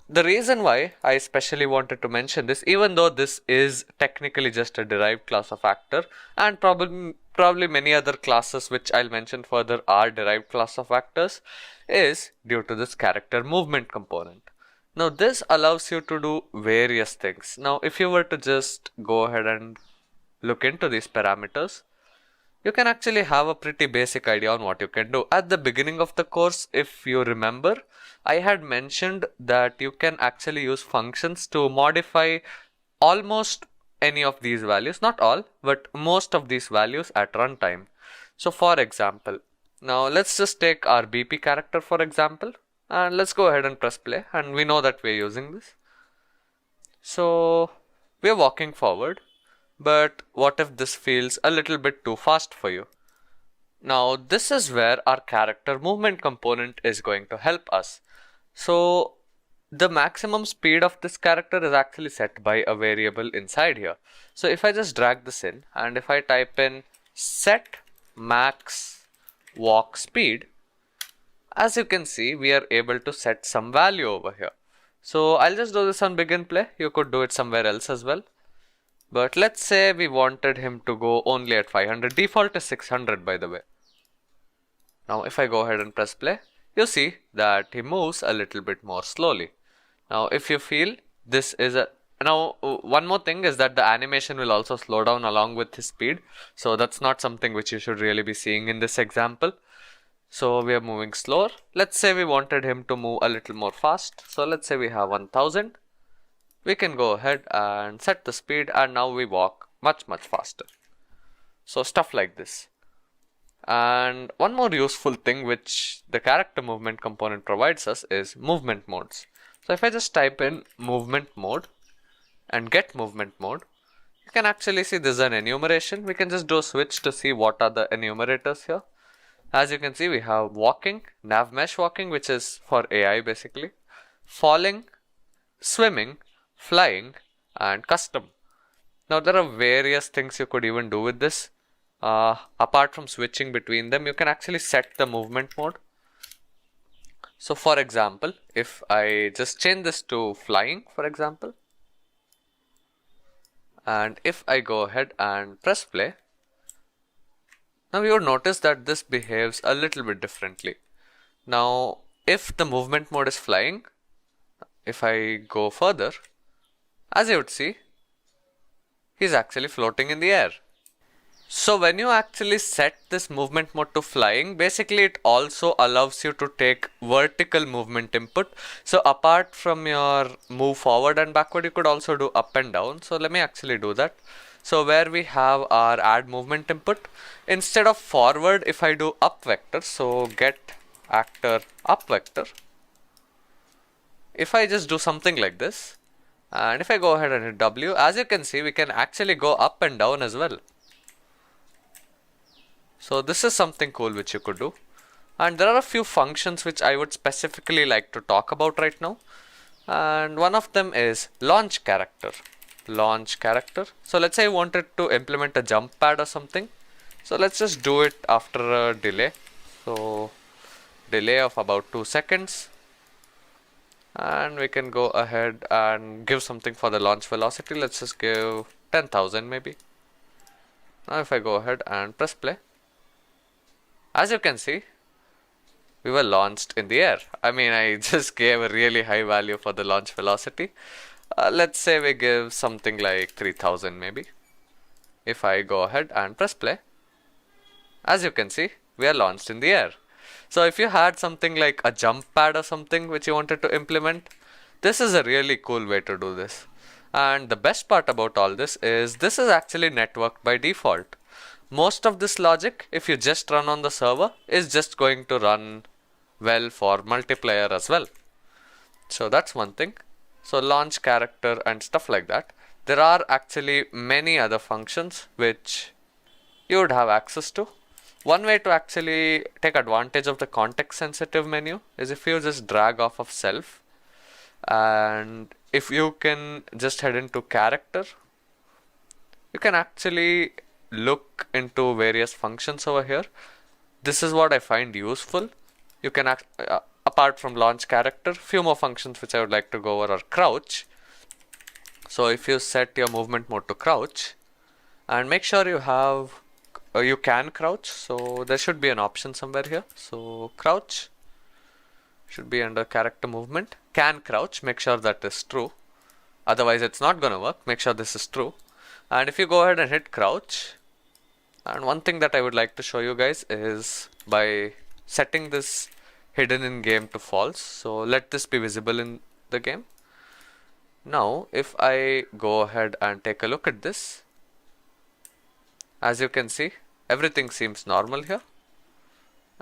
the reason why I especially wanted to mention this, even though this is technically just a derived class of actor, and probably many other classes which I'll mention further are derived class of actors, is due to this character movement component. Now this allows you to do various things. Now if you were to just go ahead and look into these parameters, you can actually have a pretty basic idea on what you can do. At the beginning of the course, if you remember, I had mentioned that you can actually use functions to modify almost any of these values, not all, but most of these values at runtime. So for example, now let's just take our BP character for example, and let's go ahead and press play, and we know that we're using this. So we're walking forward. But what if this feels a little bit too fast for you? Now this is where our character movement component is going to help us. So the maximum speed of this character is actually set by a variable inside here. So if I just drag this in, and if I type in set max walk speed, as you can see we are able to set some value over here. So I'll just do this on begin play. You could do it somewhere else as well. But let's say we wanted him to go only at 500. Default is 600 by the way. Now if I go ahead and press play, you see that he moves a little bit more slowly. Now if you feel this is a... Now one more thing is that the animation will also slow down along with his speed. So that's not something which you should really be seeing in this example. So we are moving slower. Let's say we wanted him to move a little more fast. So let's say we have 1000. We can go ahead and set the speed, and now we walk much faster. So stuff like this. And one more useful thing which the character movement component provides us is movement modes. So if I just type in movement mode and get movement mode, you can actually see this is an enumeration. We can just do a switch to see what are the enumerators here. As you can see, we have walking, nav mesh walking, which is for AI basically, falling, swimming, flying, and custom. Now there are various things you could even do with this. Apart from switching between them, you can actually set the movement mode. So for example, if I just change this to flying for example, and if I go ahead and press play, now you will notice that this behaves a little bit differently. Now if the movement mode is flying, if I go further, as you would see, he's actually floating in the air. So when you actually set this movement mode to flying, basically it also allows you to take vertical movement input. So apart from your move forward and backward, you could also do up and down. So let me actually do that. So where we have our add movement input, instead of forward, if I do up vector, so get actor up vector, if I just do something like this, and if I go ahead and hit W, as you can see, we can actually go up and down as well. So this is something cool which you could do. And there are a few functions which I would specifically like to talk about right now. And one of them is launch character. Launch character. So let's say I wanted to implement a jump pad or something. So let's just do it after a delay. So delay of about 2 seconds. And we can go ahead and give something for the launch velocity. Let's just give 10,000 maybe. Now if I go ahead and press play, as you can see, we were launched in the air. I mean, I just gave a really high value for the launch velocity. Let's say we give something like 3000 maybe. If I go ahead and press play, as you can see, we are launched in the air. So if you had something like a jump pad or something which you wanted to implement, this is a really cool way to do this. And the best part about all this is actually networked by default. Most of this logic, if you just run on the server, is just going to run well for multiplayer as well. So that's one thing. So launch character and stuff like that. There are actually many other functions which you would have access to. One way to actually take advantage of the context sensitive menu is if you just drag off of self, and if you can just head into character, you can actually look into various functions over here. This is what I find useful. You can apart from launch character, few more functions which I would like to go over are crouch. So if you set your movement mode to crouch and make sure you have you can crouch, so there should be an option somewhere here. So crouch should be under character movement, can crouch, make sure that is true, otherwise it's not gonna work. Make sure this is true. And if you go ahead and hit crouch, and one thing that I would like to show you guys is by setting this hidden in game to false. So let this be visible in the game. Now if I go ahead and take a look at this, as you can see, everything seems normal here.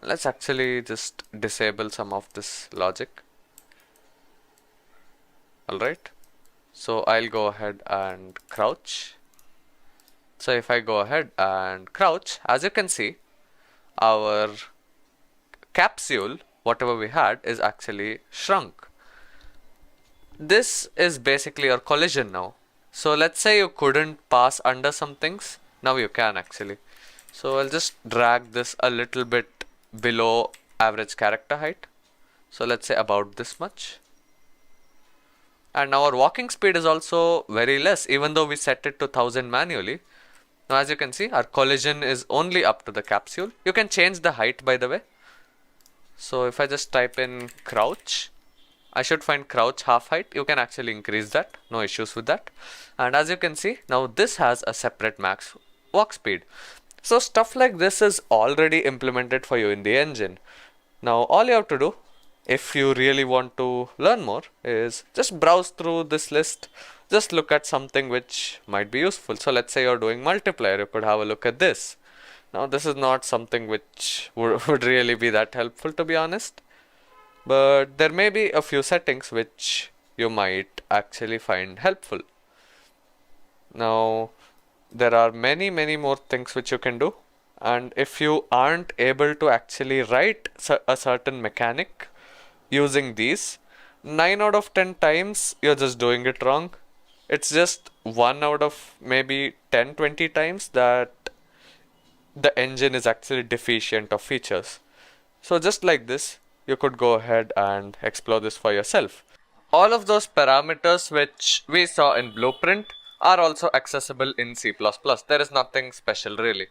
Let's actually just disable some of this logic. Alright, so I'll go ahead and crouch. So if I go ahead and crouch, as you can see, our capsule, whatever we had, is actually shrunk. This is basically our collision now. So let's say you couldn't pass under some things, now you can actually. So I'll just drag this a little bit below average character height. So let's say about this much. And now our walking speed is also very less, even though we set it to 1000 manually. Now as you can see, our collision is only up to the capsule. You can change the height, by the way. So if I just type in crouch, I should find crouch half height. You can actually increase that, no issues with that. And as you can see, now this has a separate max walk speed. So stuff like this is already implemented for you in the engine. Now all you have to do, if you really want to learn more, is just browse through this list. Just look at something which might be useful. So let's say you're doing multiplayer, you could have a look at this. Now this is not something which would really be that helpful, to be honest. But there may be a few settings which you might actually find helpful. Now there are many more things which you can do, and if you aren't able to actually write a certain mechanic using these, 9 out of 10 times you're just doing it wrong. It's just 1 out of maybe 10-20 times that the engine is actually deficient of features. So just like this, you could go ahead and explore this for yourself. All of those parameters which we saw in Blueprint are also accessible in C++. There is nothing special really.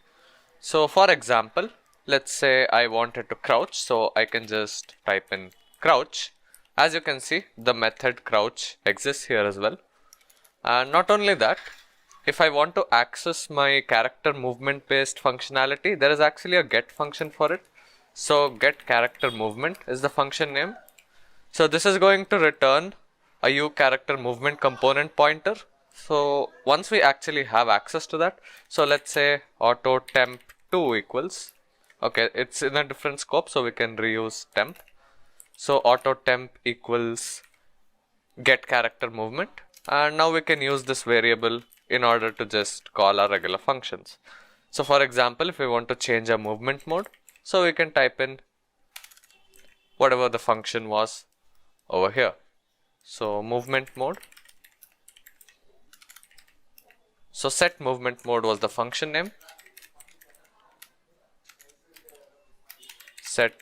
So for example, let's say I wanted to crouch, so I can just type in crouch. As you can see, the method crouch exists here as well. And not only that, if I want to access my character movement based functionality, there is actually a get function for it. So get character movement is the function name. So this is going to return a U character movement component pointer. So once we actually have access to that, so let's say auto temp 2 equals, okay, it's in a different scope, so we can reuse temp. So auto temp equals get character movement, and now we can use this variable in order to just call our regular functions. So for example, if we want to change our movement mode, so we can type in whatever the function was over here. So movement mode. So set movement mode was the function name. Set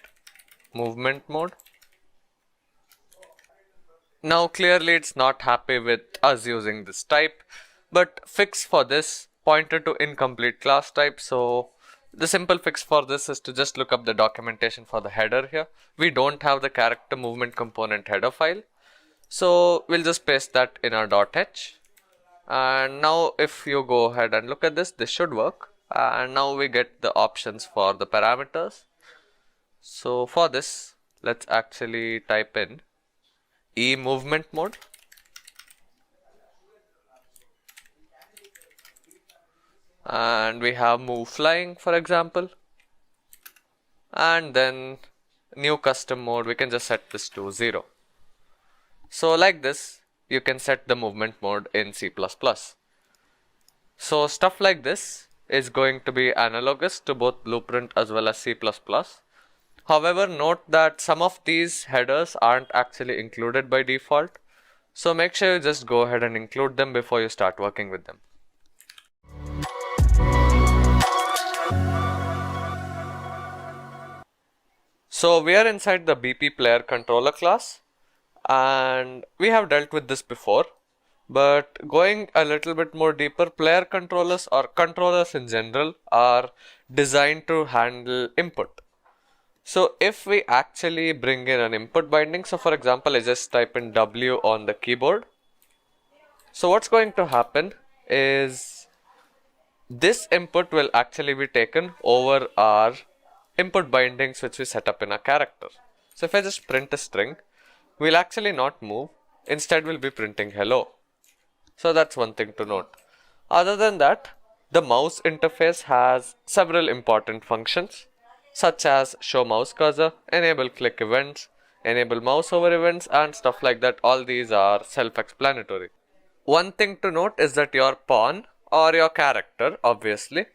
movement mode. Now clearly it's not happy with us using this type, but fix for this pointed to incomplete class type. So the simple fix for this is to just look up the documentation for the header here. We don't have the character movement component header file. So we'll just paste that in our .h. And now if you go ahead and look at this, this should work. And now we get the options for the parameters. So for this, let's actually type in E movement mode. And we have move flying, for example. And then new custom mode, we can just set this to 0. So like this, you can set the movement mode in C++. So stuff like this is going to be analogous to both Blueprint as well as C++. However, note that some of these headers aren't actually included by default. So make sure you just go ahead and include them before you start working with them. So we are inside the BP player controller class, and we have dealt with this before, but going a little bit more deeper, player controllers or controllers in general are designed to handle input. So if we actually bring in an input binding, so for example, I just type in W on the keyboard. So what's going to happen is this input will actually be taken over our input bindings which we set up in a character. So if I just print a string, we'll actually not move, instead we'll be printing hello. So that's one thing to note. Other than that, the mouse interface has several important functions such as show mouse cursor, enable click events, enable mouse over events, and stuff like that. All these are self-explanatory. One thing to note is that your pawn or your character obviously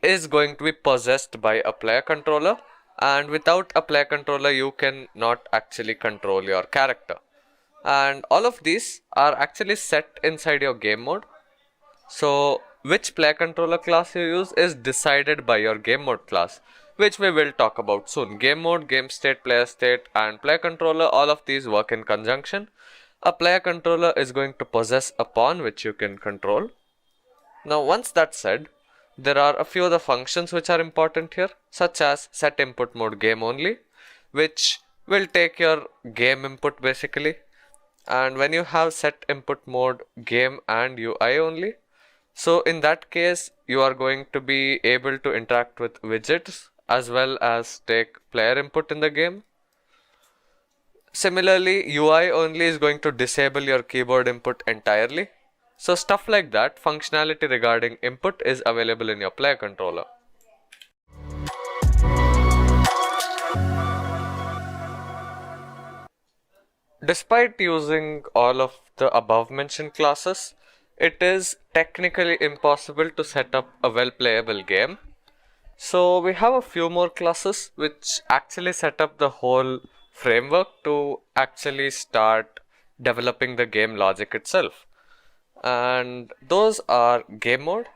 is going to be possessed by a player controller, and without a player controller you can not actually control your character. And all of these are actually set inside your game mode. So which player controller class you use is decided by your game mode class, which we will talk about soon. Game mode, game state, player state, and player controller, all of these work in conjunction. A player controller is going to possess a pawn which you can control. Now once that's said, there are a few other functions which are important here, such as set input mode game only, which will take your game input basically. And when you have set input mode game and UI only, so in that case you are going to be able to interact with widgets as well as take player input in the game. Similarly, UI only is going to disable your keyboard input entirely. So stuff like that, functionality regarding input is available in your player controller. Despite using all of the above mentioned classes, it is technically impossible to set up a well playable game. So we have a few more classes which actually set up the whole framework to actually start developing the game logic itself. And those are game mode,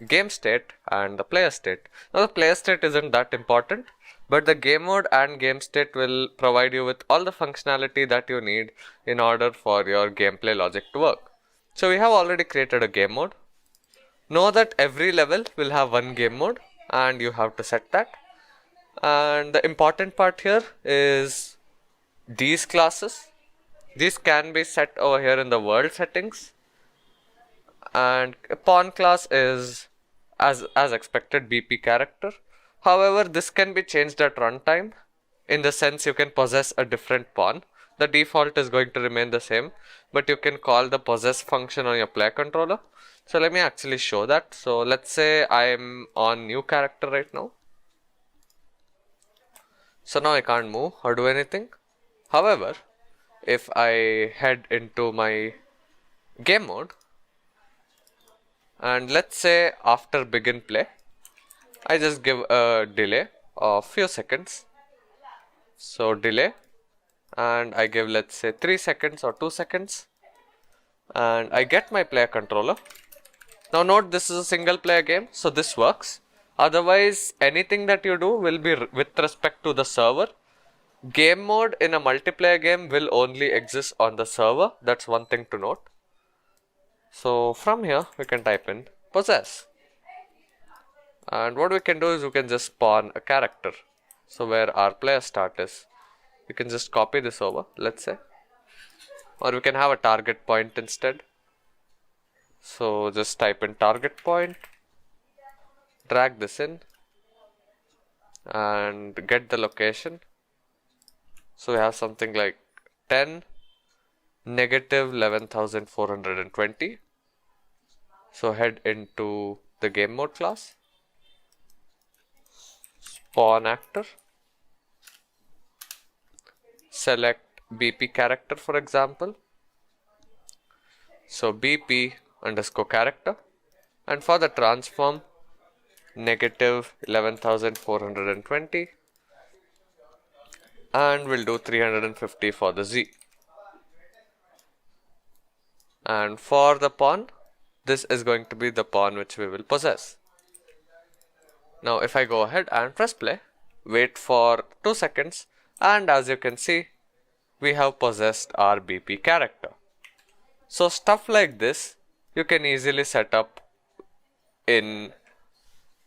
game state, and the player state. Now the player state isn't that important, but the game mode and game state will provide you with all the functionality that you need in order for your gameplay logic to work. So we have already created a game mode. Know that every level will have one game mode and you have to set that. And the important part here is these classes. These can be set over here in the world settings. And a pawn class is as expected BP character. However, this can be changed at runtime, in the sense you can possess a different pawn. The default is going to remain the same, but you can call the possess function on your player controller. So let me actually show that. So let's say I'm on new character right now. So now I can't move or do anything. However, if I head into my game mode, and let's say after begin play, I just give a delay of few seconds. So delay, and I give, let's say, 3 seconds or 2 seconds, and I get my player controller. Now note, this is a single player game, so this works. Otherwise, anything that you do will be with respect to the server. Game mode in a multiplayer game will only exist on the server. That's one thing to note. So from here, we can type in possess. And what we can do is we can just spawn a character. So where our player start is, we can just copy this over, let's say. Or we can have a target point instead. So just type in target point, drag this in, and get the location. So we have something like 10, negative 11,420. So head into the game mode class, spawn actor, select BP character for example. So BP underscore character, and for the transform, negative 11,420, and we'll do 350 for the Z. And for the pawn, this is going to be the pawn which we will possess. Now if I go ahead and press play, wait for 2 seconds, and as you can see, we have possessed our BP character. So stuff like this you can easily set up in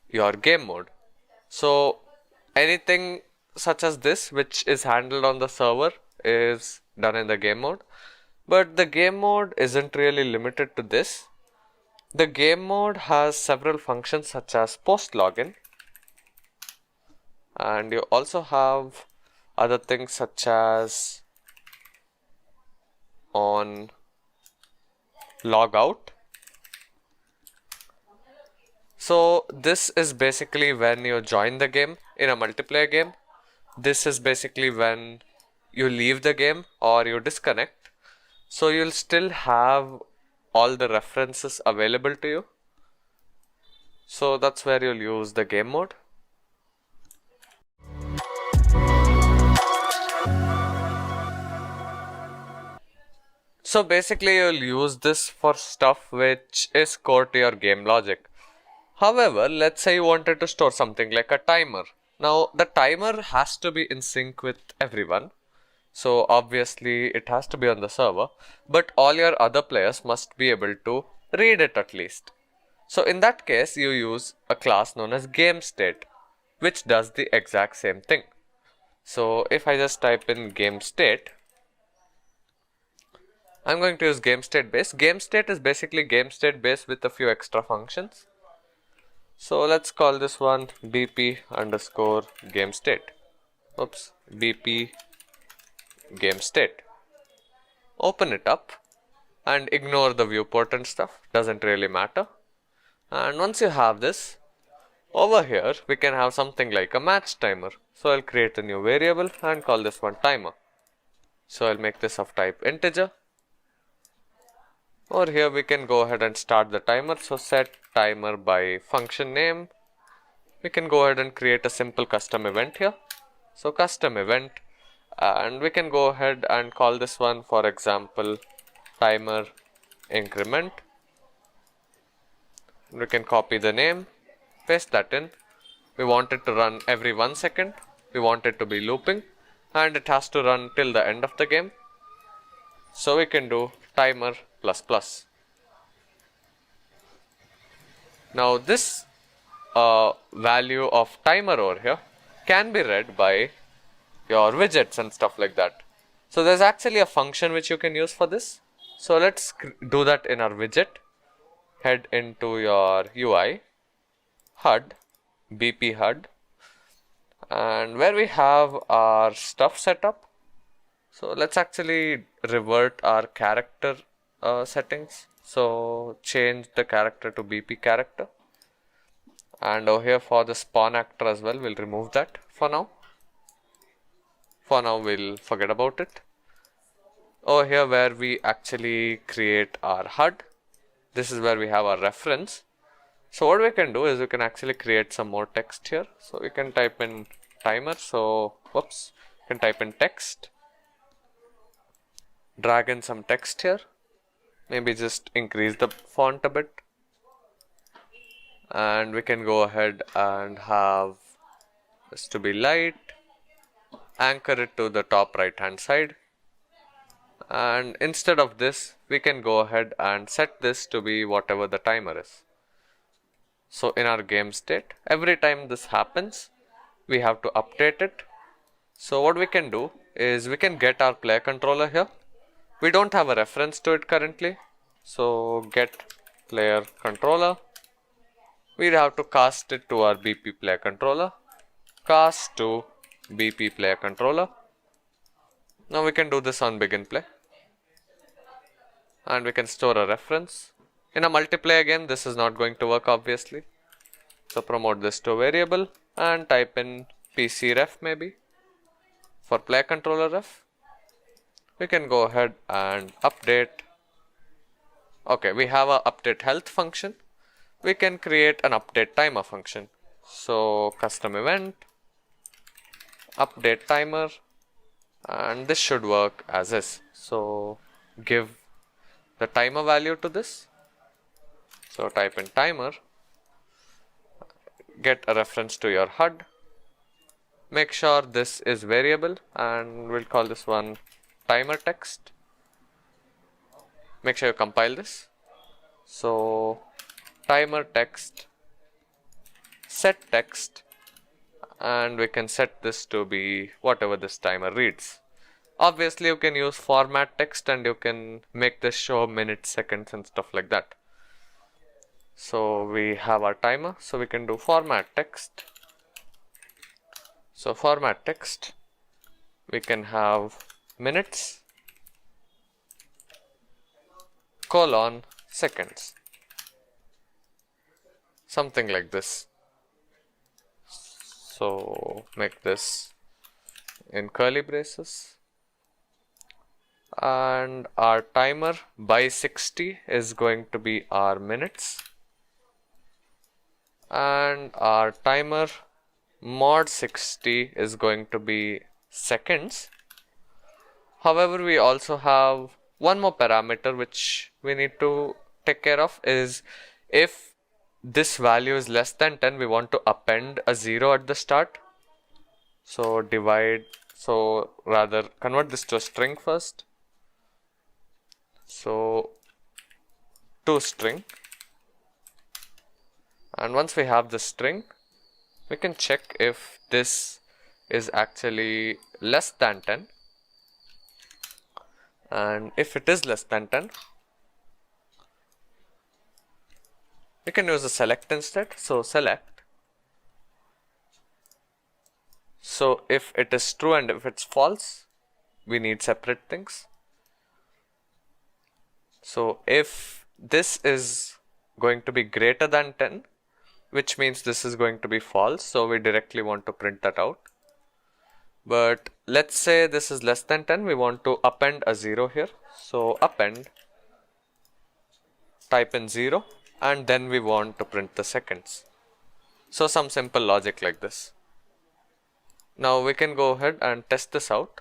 your game mode. So anything such as this which is handled on the server is done in the game mode. But the game mode isn't really limited to this. The game mode has several functions such as post login, and you also have other things such as on logout. So this is basically when you join the game in a multiplayer game. This is basically when you leave the game or you disconnect. So you'll still have all the references available to you. So that's where you'll use the game mode. So basically you'll use this for stuff which is core to your game logic. However, let's say you wanted to store something like a timer. Now the timer has to be in sync with everyone. So obviously it has to be on the server, but all your other players must be able to read it at least. So in that case, you use a class known as GameState, which does the exact same thing. So if I just type in GameState, I'm going to use GameState base. GameState is basically GameState base with a few extra functions. So let's call this one BP underscore GameState. Oops, BP GameState. Open it up and ignore the viewport and stuff, doesn't really matter. And once you have this, over here we can have something like a match timer. So I'll create a new variable and call this one timer. So I'll make this of type integer. Over here we can go ahead and start the timer. So set timer by function name. We can go ahead and create a simple custom event here. So custom event, and we can go ahead and call this one, for example, timer increment. We can copy the name, paste that in. We want it to run every 1 second. We want it to be looping, and it has to run till the end of the game. So we can do timer plus plus. Now this value of timer over here can be read by your widgets and stuff like that. So there's actually a function which you can use for this. So let's do that in our widget. Head into your UI, HUD, BP HUD, and where we have our stuff set up. So let's actually revert our character settings. So change the character to BP character, and over here for the spawn actor as well, we'll remove that for now. For now we'll forget about it. Over here where we actually create our HUD, this is where we have our reference. So what we can do is we can actually create some more text here. So we can type in timer. So whoops, you can type in text, drag in some text here, maybe just increase the font a bit, and we can go ahead and have this to be light, anchor it to the top right hand side, and instead of this we can go ahead and set this to be whatever the timer is. So in our game state, every time this happens we have to update it. So what we can do is we can get our player controller here. We don't have a reference to it currently, so get player controller. We have to cast it to our BP player controller, cast to BP player controller. Now we can do this on begin play, and we can store a reference. In a multiplayer game this is not going to work obviously, so promote this to a variable and type in PC ref maybe for player controller ref. We can go ahead and update. Okay, we have a update health function. We can create an update timer function. So custom event, update timer, and this should work as is. So give the timer value to this. So type in timer, get a reference to your HUD, make sure this is variable, and we'll call this one timer text. Make sure you compile this. So timer text, set text, and we can set this to be whatever this timer reads. Obviously you can use format text and you can make this show minutes, seconds and stuff like that. So we have our timer, so we can do format text. So format text, we can have minutes colon seconds, something like this. So make this in curly braces, and our timer by 60 is going to be our minutes, and our timer mod 60 is going to be seconds. However, we also have one more parameter which we need to take care of, is if this value is less than 10, we want to append a 0 at the start. So rather convert this to a string first. So to string, and once we have the string, we can check if this is actually less than 10, and if it is less than 10, we can use a select instead. So select. So if it is true and if it's false, we need separate things. So if this is going to be greater than 10, which means this is going to be false, so we directly want to print that out. But let's say this is less than 10, we want to append a 0 here. So append, type in 0, and then we want to print the seconds. So some simple logic like this. Now we can go ahead and test this out.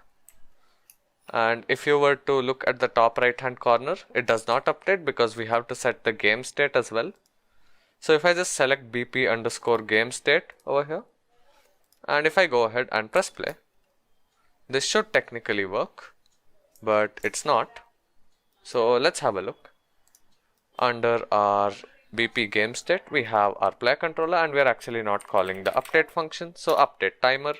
And if you were to look at the top right hand corner, it does not update because we have to set the game state as well. So if I just select BP underscore game state over here, and if I go ahead and press play, this should technically work, but it's not. So let's have a look. Under our BP game state, we have our player controller, and we are actually not calling the update function. So update timer.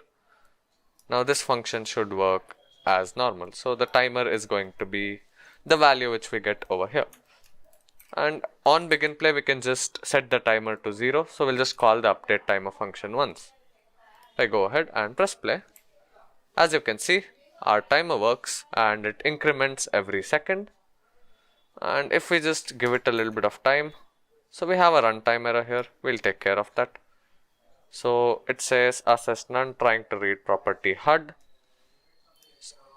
Now this function should work as normal. So the timer is going to be the value which we get over here. And on begin play, we can just set the timer to 0. So we'll just call the update timer function once. If I go ahead and press play, as you can see, our timer works and it increments every second. And if we just give it a little bit of time, so we have a runtime error here, we'll take care of that. So it says assess none trying to read property HUD.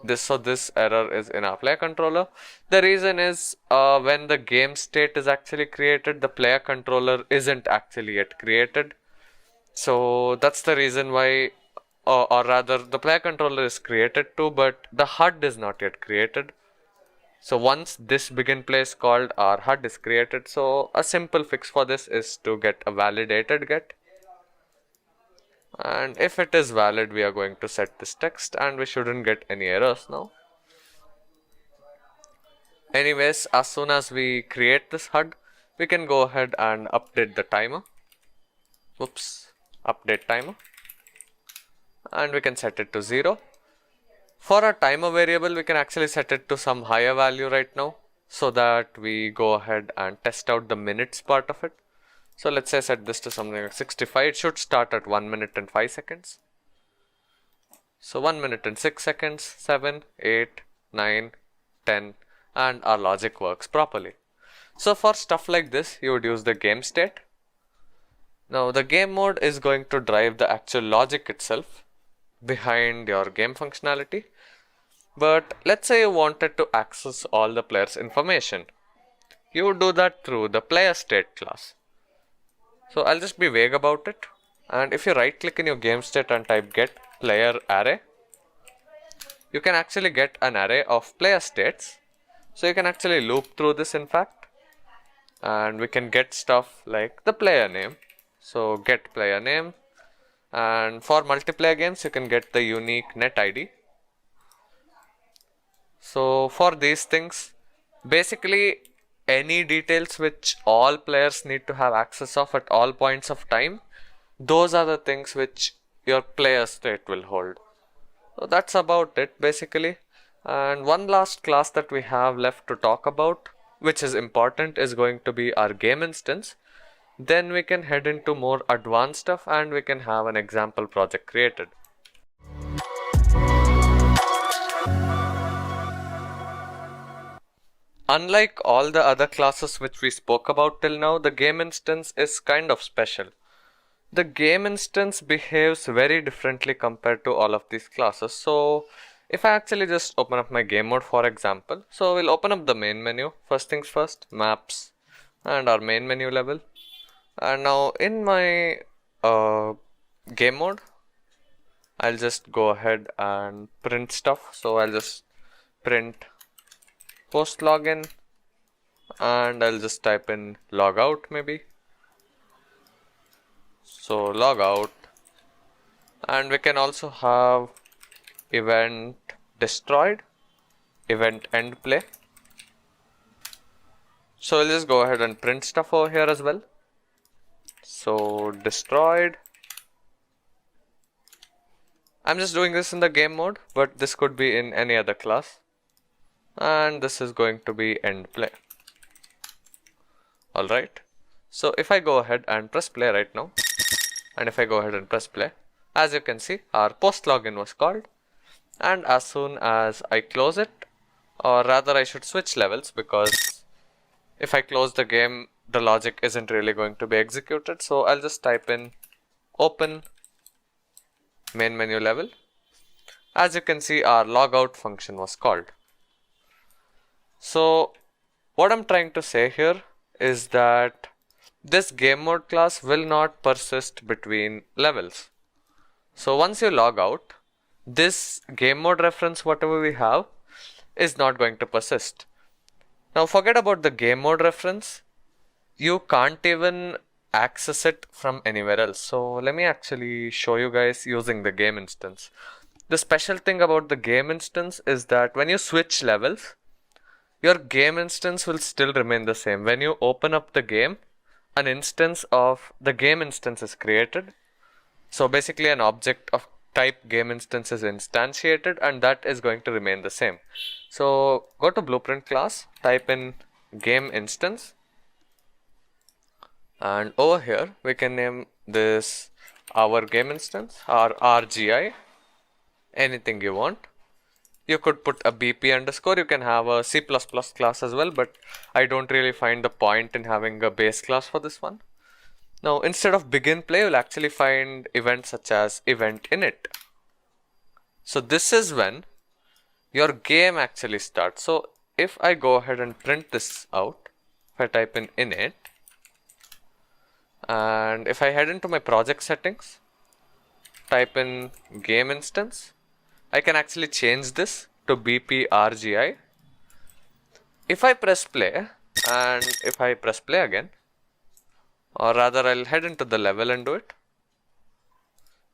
This error is in our player controller. The reason is when the game state is actually created, the player controller isn't actually yet created. So that's the reason why, or rather the player controller is created too, but the HUD is not yet created. So once this begin play is called, our HUD is created. So a simple fix for this is to get a validated get. And if it is valid, we are going to set this text and we shouldn't get any errors now. Anyways, as soon as we create this HUD, we can go ahead and update the timer. Oops, update timer. And we can set it to 0. For a timer variable, we can actually set it to some higher value right now so that we go ahead and test out the minutes part of it. So let's say set this to something like 65. It should start at 1 minute and 5 seconds. So 1 minute and 6 seconds, 7, 8, 9, 10, and our logic works properly. So for stuff like this, you would use the game state. Now the game mode is going to drive the actual logic itself behind your game functionality. But let's say you wanted to access all the players' information. You would do that through the player state class. So I'll just be vague about it. And if you right click in your game state and type get player array, you can actually get an array of player states. So you can actually loop through this in fact. And we can get stuff like the player name. So get player name. And for multiplayer games, you can get the unique net ID. So for these things, basically any details which all players need to have access of at all points of time, those are the things which your player state will hold. So that's about it basically. And one last class that we have left to talk about, which is important, is going to be our game instance. Then we can head into more advanced stuff and we can have an example project created. Unlike all the other classes which we spoke about till now, the game instance is kind of special. The game instance behaves very differently compared to all of these classes. So if I actually just open up my game mode for example, so we'll open up the main menu, first things first, maps and our main menu level. And now in my game mode, I'll just go ahead and print stuff. So I'll just print post login and I'll just type in logout maybe. So logout, and we can also have event destroyed, event end play. So we'll just go ahead and print stuff over here as well. So destroyed. I'm just doing this in the game mode, but this could be in any other class. And this is going to be end play. Alright. So if I go ahead and press play right now, and if I go ahead and press play, as you can see, our post login was called. And as soon as I close it, or rather I should switch levels, because if I close the game, the logic isn't really going to be executed. So I'll just type in open main menu level. As you can see, our logout function was called. So what I'm trying to say here is that this game mode class will not persist between levels. So once you log out, this game mode reference, whatever we have, is not going to persist. Now forget about the game mode reference. You can't even access it from anywhere else. So let me actually show you guys using the game instance. The special thing about the game instance is that when you switch levels, your game instance will still remain the same. When you open up the game, an instance of the game instance is created. So basically an object of type game instance is instantiated, and that is going to remain the same. So go to blueprint class, type in game instance, and over here we can name this our game instance, or RGI, anything you want. You could put a BP underscore, you can have a C++ class as well, but I don't really find the point in having a base class for this one. Now instead of begin play, you'll actually find events such as event init. So this is when your game actually starts. So if I go ahead and print this out, if I type in init, and if I head into my project settings, type in game instance, I can actually change this to BP RGI. If I press play, and if I press play again, or rather I'll head into the level and do it.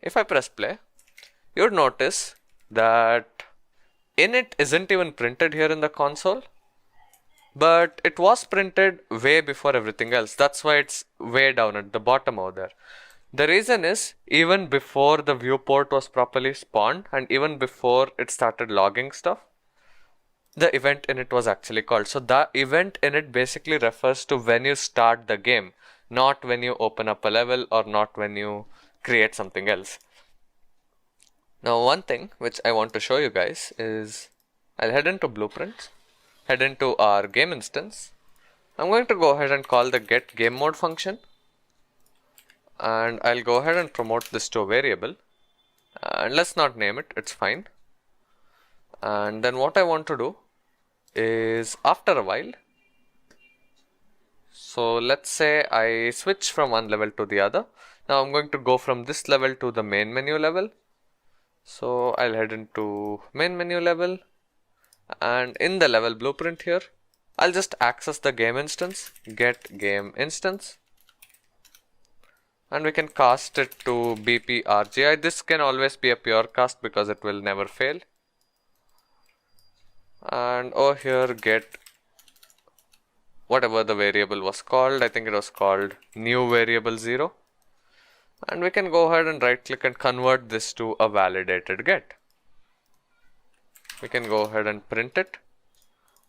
If I press play, you would notice that init isn't even printed here in the console, but it was printed way before everything else. That's why it's way down at the bottom over there. The reason is, even before the viewport was properly spawned and even before it started logging stuff, the event init was actually called. So the event init basically refers to when you start the game, not when you open up a level or not when you create something else. Now one thing which I want to show you guys is, I'll head into blueprints, head into our game instance. I'm going to go ahead and call the get game mode function, and I'll go ahead and promote this to a variable, and let's not name it, it's fine. And then what I want to do is, after a while, so let's say I switch from one level to the other. Now I'm going to go from this level to the main menu level. So I'll head into main menu level, and in the level blueprint here, I'll just access the game instance, get game instance, and we can cast it to BPRGI. This can always be a pure cast because it will never fail. And over here, get whatever the variable was called. I think it was called new variable 0. And we can go ahead and right click and convert this to a validated get. We can go ahead and print it,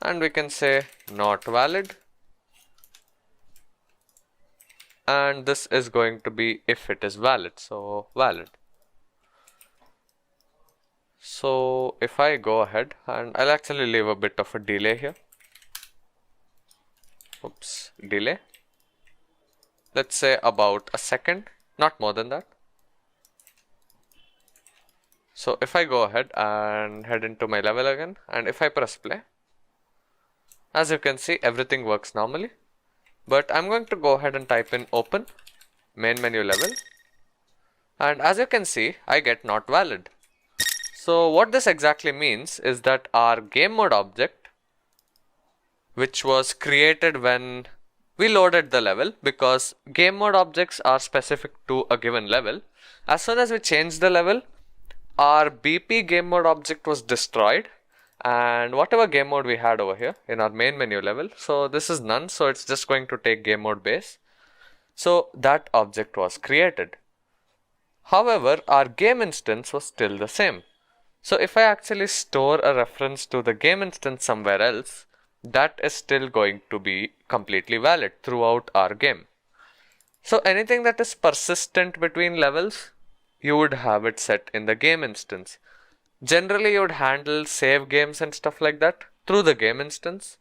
and we can say not valid, and this is going to be if it is valid, so valid. So if I go ahead, and I'll actually leave a bit of a delay here. Oops, delay. Let's say about a second, not more than that. So if I go ahead and head into my level again, and if I press play, as you can see, everything works normally. But I'm going to go ahead and type in open main menu level, and as you can see, I get not valid. So what this exactly means is that our game mode object, which was created when we loaded the level, because game mode objects are specific to a given level, as soon as we change the level, our BP game mode object was destroyed, and whatever game mode we had over here in our main menu level, so this is none, so it's just going to take game mode base. So that object was created. However, our game instance was still the same. So if I actually store a reference to the game instance somewhere else, that is still going to be completely valid throughout our game. So anything that is persistent between levels, you would have it set in the game instance. Generally, you would handle save games and stuff like that through the game instance,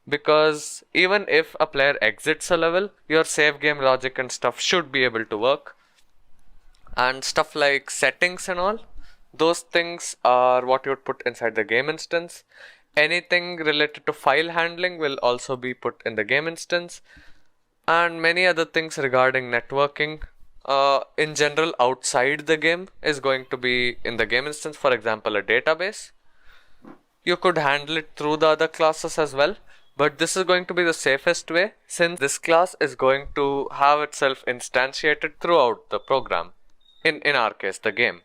because even if a player exits a level, your save game logic and stuff should be able to work. And stuff like settings and all, those things are what you would put inside the game instance. Anything related to file handling will also be put in the game instance, and many other things regarding networking in general outside the game is going to be in the game instance. For example, a database, you could handle it through the other classes as well, but this is going to be the safest way, since this class is going to have itself instantiated throughout the program, in our case the game.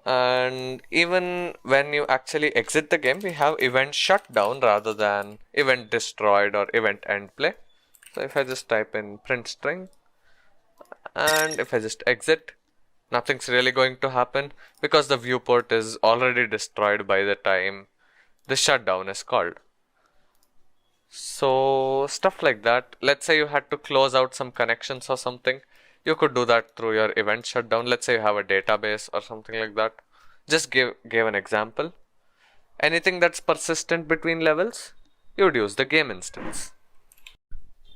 And even when you actually exit the game, we have event shutdown rather than event destroyed or event end play. So if I just type in print string, and if I just exit, nothing's really going to happen because the viewport is already destroyed by the time the shutdown is called. So stuff like that. Let's say you had to close out some connections or something, you could do that through your event shutdown. Let's say you have a database or something like that. Just give an example. Anything that's persistent between levels, you would use the game instance.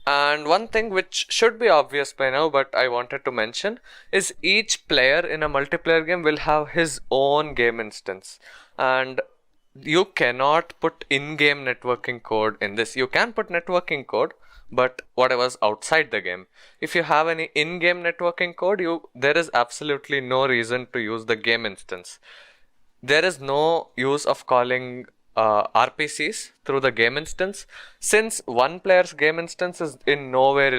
And one thing which should be obvious by now, but I wanted to mention, is each player in a multiplayer game will have his own game instance. And you cannot put in-game networking code in this. You can put networking code, but whatever's outside the game. If you have any in-game networking code, there is absolutely no reason to use the game instance. There is no use of calling RPCs through the game instance, since one player's game instance is in no way